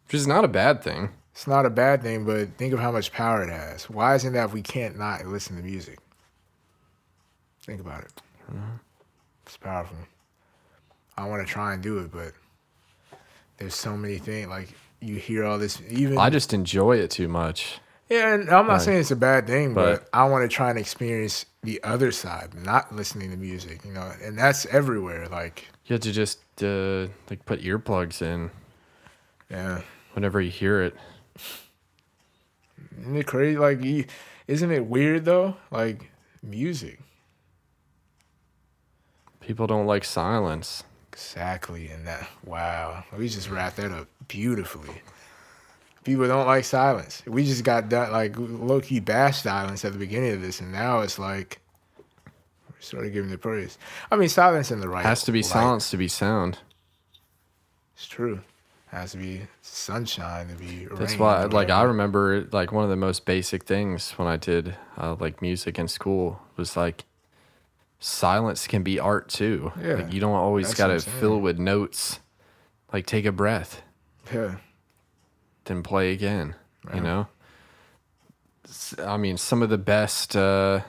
Speaker 2: Which is not a bad thing.
Speaker 3: It's not a bad thing, but think of how much power it has. Why isn't that we can't not listen to music? Think about it. It's powerful. I want to try and do it, but there's so many things. Like, you hear all this.
Speaker 2: I just enjoy it too much.
Speaker 3: Yeah, and I'm not saying it's a bad thing, but I want to try and experience the other side, not listening to music, and that's everywhere. Like,
Speaker 2: you have to just like put earplugs in.
Speaker 3: Yeah.
Speaker 2: Whenever you hear it.
Speaker 3: Isn't it crazy? Like, isn't it weird though? Like, music.
Speaker 2: People don't like silence.
Speaker 3: Exactly, and wow, we just wrapped that up beautifully. People don't like silence. We just got done, like, low-key bash silence at the beginning of this, and now it's like, we're sort of giving it praise. I mean, silence in the right
Speaker 2: has to be
Speaker 3: light.
Speaker 2: silence to be sound.
Speaker 3: It's true. has to be sunshine to be
Speaker 2: That's
Speaker 3: rain
Speaker 2: why,
Speaker 3: or
Speaker 2: like, I
Speaker 3: whatever.
Speaker 2: remember, like, one of the most basic things when I did, like, music in school was, like, silence can be art, too.
Speaker 3: Yeah,
Speaker 2: Like, you don't always
Speaker 3: that's
Speaker 2: got
Speaker 3: what I'm
Speaker 2: to fill it
Speaker 3: saying.
Speaker 2: with notes. Like, take a breath,
Speaker 3: Yeah,
Speaker 2: then play again, you
Speaker 3: yeah,
Speaker 2: know? I mean, some of the best, some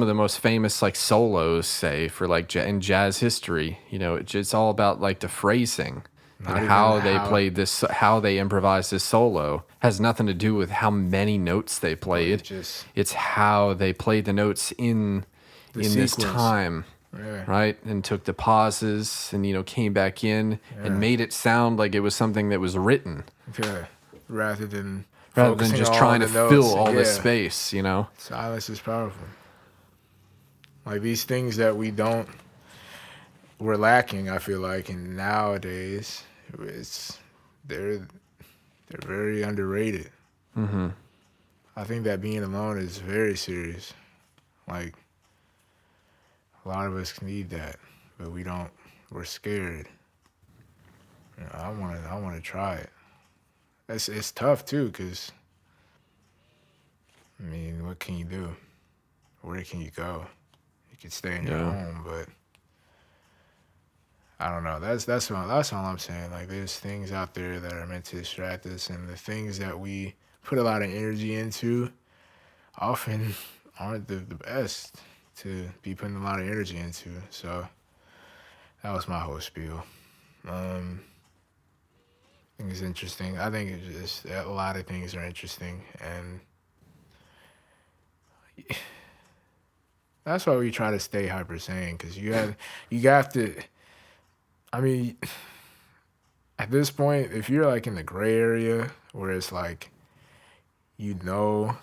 Speaker 2: of the most famous, like, solos, say, for, like, in jazz history, it's all about, like, the phrasing. And
Speaker 3: not even
Speaker 2: how they
Speaker 3: how,
Speaker 2: played this, how they improvised this solo has nothing to do with how many notes they
Speaker 3: but it
Speaker 2: played.
Speaker 3: just
Speaker 2: It's how they played the notes in
Speaker 3: the
Speaker 2: this
Speaker 3: sequence.
Speaker 2: time,
Speaker 3: Yeah,
Speaker 2: right? And took the pauses and came back in and
Speaker 3: yeah,
Speaker 2: made it sound like it was something that was written
Speaker 3: yeah. Rather than
Speaker 2: rather than
Speaker 3: focusing
Speaker 2: just
Speaker 3: on
Speaker 2: trying to
Speaker 3: the
Speaker 2: fill
Speaker 3: notes, and
Speaker 2: all this
Speaker 3: yeah,
Speaker 2: space.
Speaker 3: silence is powerful. Like these things that we're lacking. I feel like, and nowadays, it's they're they're very underrated.
Speaker 2: Mm-hmm.
Speaker 3: I think that being alone is very serious. Like a lot of us need that, but we don't. We're scared. I want to try it. It's tough too, cause I mean, what can you do? Where can you go? You can stay in your
Speaker 2: Yeah.
Speaker 3: home, but I don't know. That's all I'm saying. Like, there's things out there that are meant to distract us, and the things that we put a lot of energy into often aren't the best to be putting a lot of energy into. So that was my whole spiel. I think it's interesting. I think it's just a lot of things are interesting, and that's why we try to stay hyper sane, because you have to. I mean, at this point, if you're like in the gray area where it's like you know,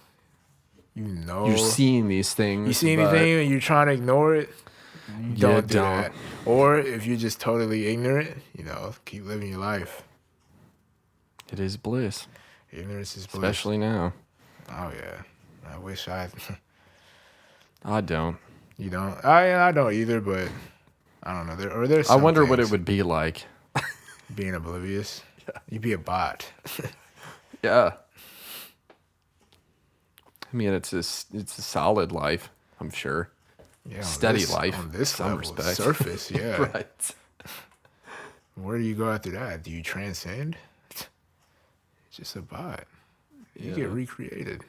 Speaker 3: you
Speaker 2: You're
Speaker 3: know,
Speaker 2: seeing these
Speaker 3: you
Speaker 2: things,
Speaker 3: see
Speaker 2: but
Speaker 3: anything and you're trying to ignore it, you
Speaker 2: you
Speaker 3: don't do
Speaker 2: don't.
Speaker 3: that. Or if you're just totally ignorant, keep living your life.
Speaker 2: It is bliss,
Speaker 3: Ignorance is bliss.
Speaker 2: especially now.
Speaker 3: Oh yeah, I wish I.
Speaker 2: I don't.
Speaker 3: You don't. I don't either, but I don't know. There's
Speaker 2: I
Speaker 3: some
Speaker 2: wonder what it
Speaker 3: things.
Speaker 2: would be like.
Speaker 3: Being oblivious. You'd be a bot.
Speaker 2: Yeah. I mean, it's a solid life, I'm sure.
Speaker 3: Yeah,
Speaker 2: Steady life,
Speaker 3: on
Speaker 2: in
Speaker 3: this
Speaker 2: some
Speaker 3: level,
Speaker 2: respect.
Speaker 3: surface, yeah.
Speaker 2: Right.
Speaker 3: Where do you go after that? Do you transcend? It's just a bot. You get
Speaker 2: Yeah.
Speaker 3: recreated.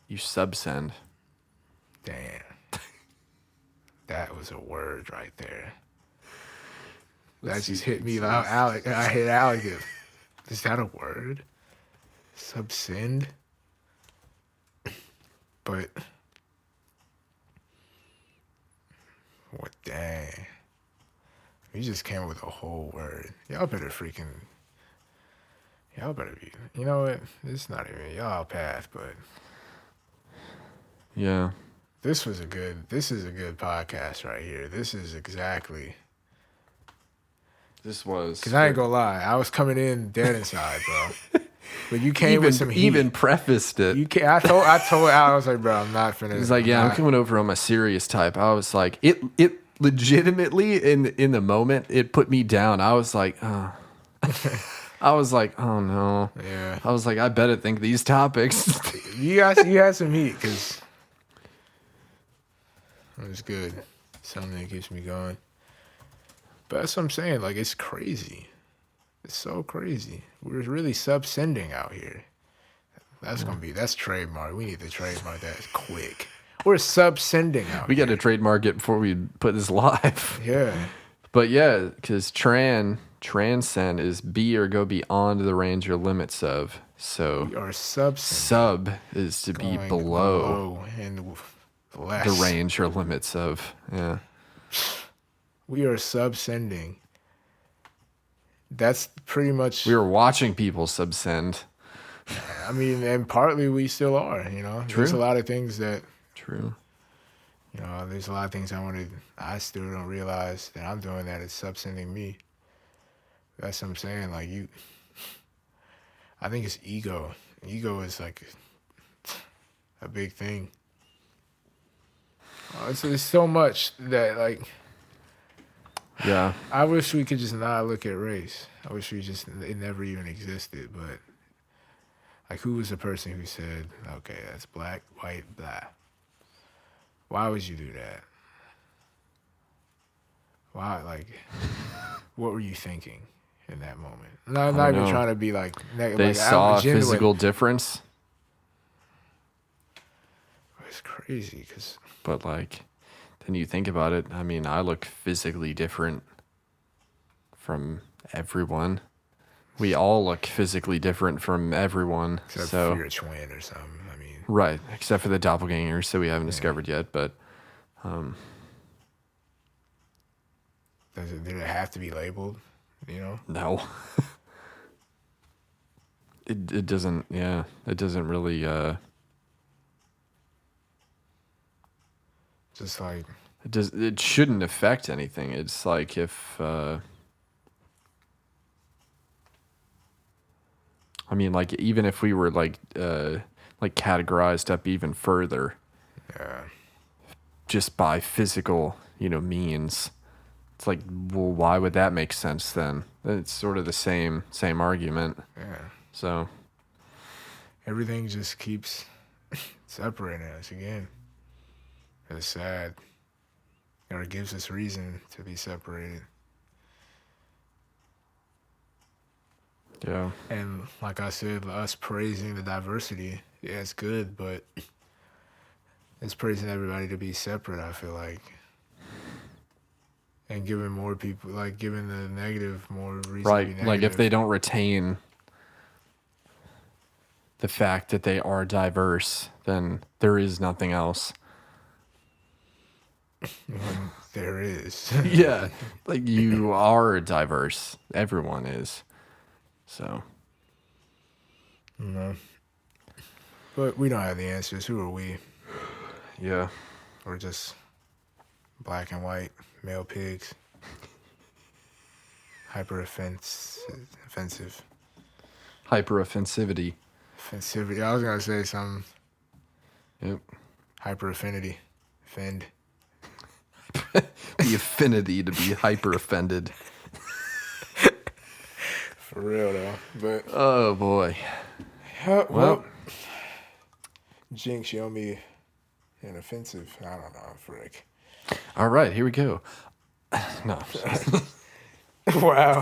Speaker 2: You subsend.
Speaker 3: Damn. That was a word right there.
Speaker 2: Let's
Speaker 3: That
Speaker 2: see
Speaker 3: just
Speaker 2: what
Speaker 3: hit
Speaker 2: it
Speaker 3: me
Speaker 2: says.
Speaker 3: loud. Alec, I hit Alec. Is that a word? Subsend? But what? Dang. We just came up with a whole word. Y'all better be. You know what? It's not even y'all path, but
Speaker 2: Yeah.
Speaker 3: this is a good podcast right here. This is exactly.
Speaker 2: This was.
Speaker 3: Because I ain't gonna lie, I was coming in dead inside, bro. But you came with some heat.
Speaker 2: Even prefaced it.
Speaker 3: I told Al, I was like, bro, I'm not finna.
Speaker 2: He's like, yeah, I'm coming over on my serious type. I was like, it legitimately in the moment it put me down. I was like, oh. I was like, oh no.
Speaker 3: Yeah.
Speaker 2: I was like, I better think these topics.
Speaker 3: You had some heat, because it was good. Something that keeps me going. But that's what I'm saying. Like, it's crazy. It's so crazy. We're really subsending out here. That's trademark. We need to trademark that quick. We're subsending out
Speaker 2: We
Speaker 3: here.
Speaker 2: got to trademark it before we put this live.
Speaker 3: Yeah.
Speaker 2: But yeah, because transcend is be or go beyond the range or limits of. So
Speaker 3: We are subsending.
Speaker 2: sub is to be
Speaker 3: Going
Speaker 2: below
Speaker 3: and less.
Speaker 2: the range or limits of. Yeah.
Speaker 3: We are subsending. That's pretty much.
Speaker 2: We were watching people subsend.
Speaker 3: I mean, and partly we still are.
Speaker 2: True.
Speaker 3: There's a lot of things that.
Speaker 2: True.
Speaker 3: There's a lot of things I still don't realize that I'm doing that it's subsending me. That's what I'm saying. Like, I think it's ego. Ego is like a big thing. It's so much that, like,
Speaker 2: Yeah.
Speaker 3: I wish we could just not look at race. I wish it never even existed. But like, who was the person who said, okay, that's black, white, blah? Why would you do that? Why, like, what were you thinking in that moment? Not even trying to be like negative.
Speaker 2: They
Speaker 3: like,
Speaker 2: saw a
Speaker 3: genuine.
Speaker 2: physical difference.
Speaker 3: It's crazy because.
Speaker 2: But like, then you think about it. I mean, I look physically different from everyone. We all look physically different from everyone.
Speaker 3: Except
Speaker 2: so,
Speaker 3: for your twin or something. I mean.
Speaker 2: Right. Except for the doppelgangers that we haven't discovered yet. But
Speaker 3: did it have to be labeled? You know?
Speaker 2: no. It doesn't. Yeah. It doesn't really.
Speaker 3: Just like.
Speaker 2: It shouldn't affect anything. It's like if. I mean, like, even if we were like categorized up even further, just by physical, means, it's like, well, why would that make sense then? It's sort of the same argument.
Speaker 3: Yeah.
Speaker 2: So
Speaker 3: everything just keeps separating us again. It's sad. Or it gives us reason to be separated.
Speaker 2: Yeah.
Speaker 3: And like I said, us praising the diversity, yeah, it's good, but it's praising everybody to be separate, I feel like. And giving more people, like giving the negative more reason to be negative.
Speaker 2: Like if they don't retain the fact that they are diverse, then there is nothing else.
Speaker 3: There is.
Speaker 2: Yeah. Like, you are diverse. Everyone is. So.
Speaker 3: No. But we don't have the answers. Who are we?
Speaker 2: Yeah.
Speaker 3: We're just black and white male pigs. Offensive.
Speaker 2: Hyperoffensivity.
Speaker 3: Offensivity. I was going to say something.
Speaker 2: Yep.
Speaker 3: Hyperaffinity. Offend.
Speaker 2: The affinity to be hyper offended.
Speaker 3: For real, though. But
Speaker 2: oh, boy.
Speaker 3: Well, Jinx, you owe me an offensive. I don't know, frick.
Speaker 2: All right, here we go. No.
Speaker 3: Wow.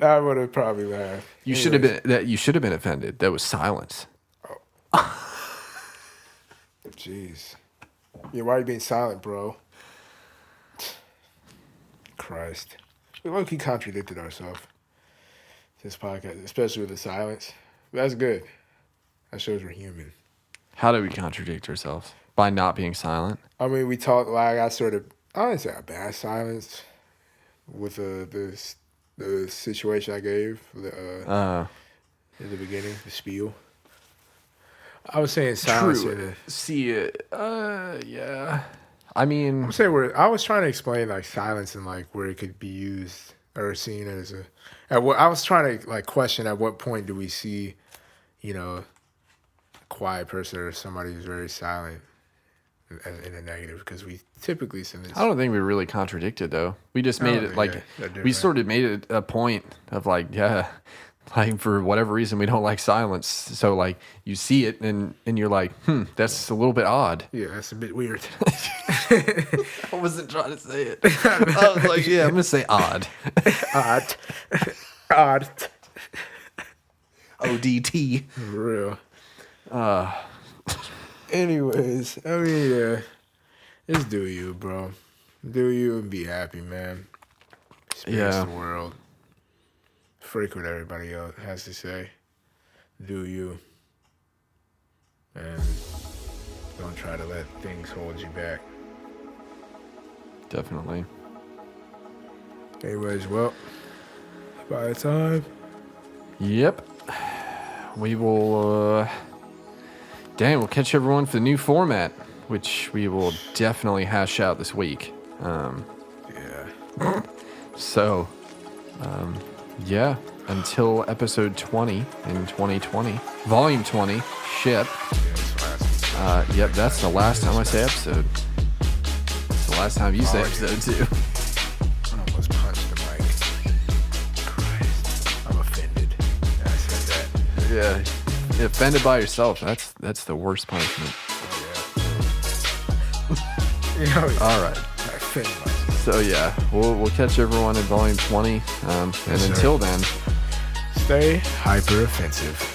Speaker 3: I would have probably laughed.
Speaker 2: You should have been offended. That was silence.
Speaker 3: Jeez. Yeah, why are you being silent, bro? Christ. We low-key contradicted ourselves. This podcast, especially with the silence. But that's good. That shows we're human.
Speaker 2: How do we contradict ourselves? By not being silent?
Speaker 3: I mean, we talked, like, I didn't say a bad silence with the situation I gave in the beginning, the spiel. I was saying silence.
Speaker 2: True. See, yeah. I mean,
Speaker 3: I was trying to explain like silence and like where it could be used or seen as I was trying to like question at what point do we see, a quiet person or somebody who's very silent in a negative, because we typically see this.
Speaker 2: I don't think we really contradicted though. We just made it like we sort of made it a point of like, yeah. Like, for whatever reason, we don't like silence. So, like, you see it, and you're like, that's a little bit odd.
Speaker 3: Yeah, that's a bit weird.
Speaker 2: I wasn't trying to say it. I was like, yeah, I'm going to say odd.
Speaker 3: Odd.
Speaker 2: ODT.
Speaker 3: For real. Anyways, I mean, yeah. Just do you, bro. Do you and be happy, man. Experience the world. Freak what everybody else has to say. Do you. And don't try to let things hold you back.
Speaker 2: Definitely.
Speaker 3: Anyways, well, by the time.
Speaker 2: Yep. We will, we'll catch everyone for the new format, which we will definitely hash out this week.
Speaker 3: Yeah.
Speaker 2: So, yeah, until episode 20 in 2020. Volume 20. Shit. Yep, that's the last time I say episode. It's the the last time you said episode 2.
Speaker 3: I almost punched the mic. Christ. I'm offended. I said that.
Speaker 2: Yeah. Offended by yourself. That's the worst punishment. All right.
Speaker 3: I offend myself.
Speaker 2: So yeah, we'll catch everyone in volume 20. And until then,
Speaker 3: stay hyper offensive.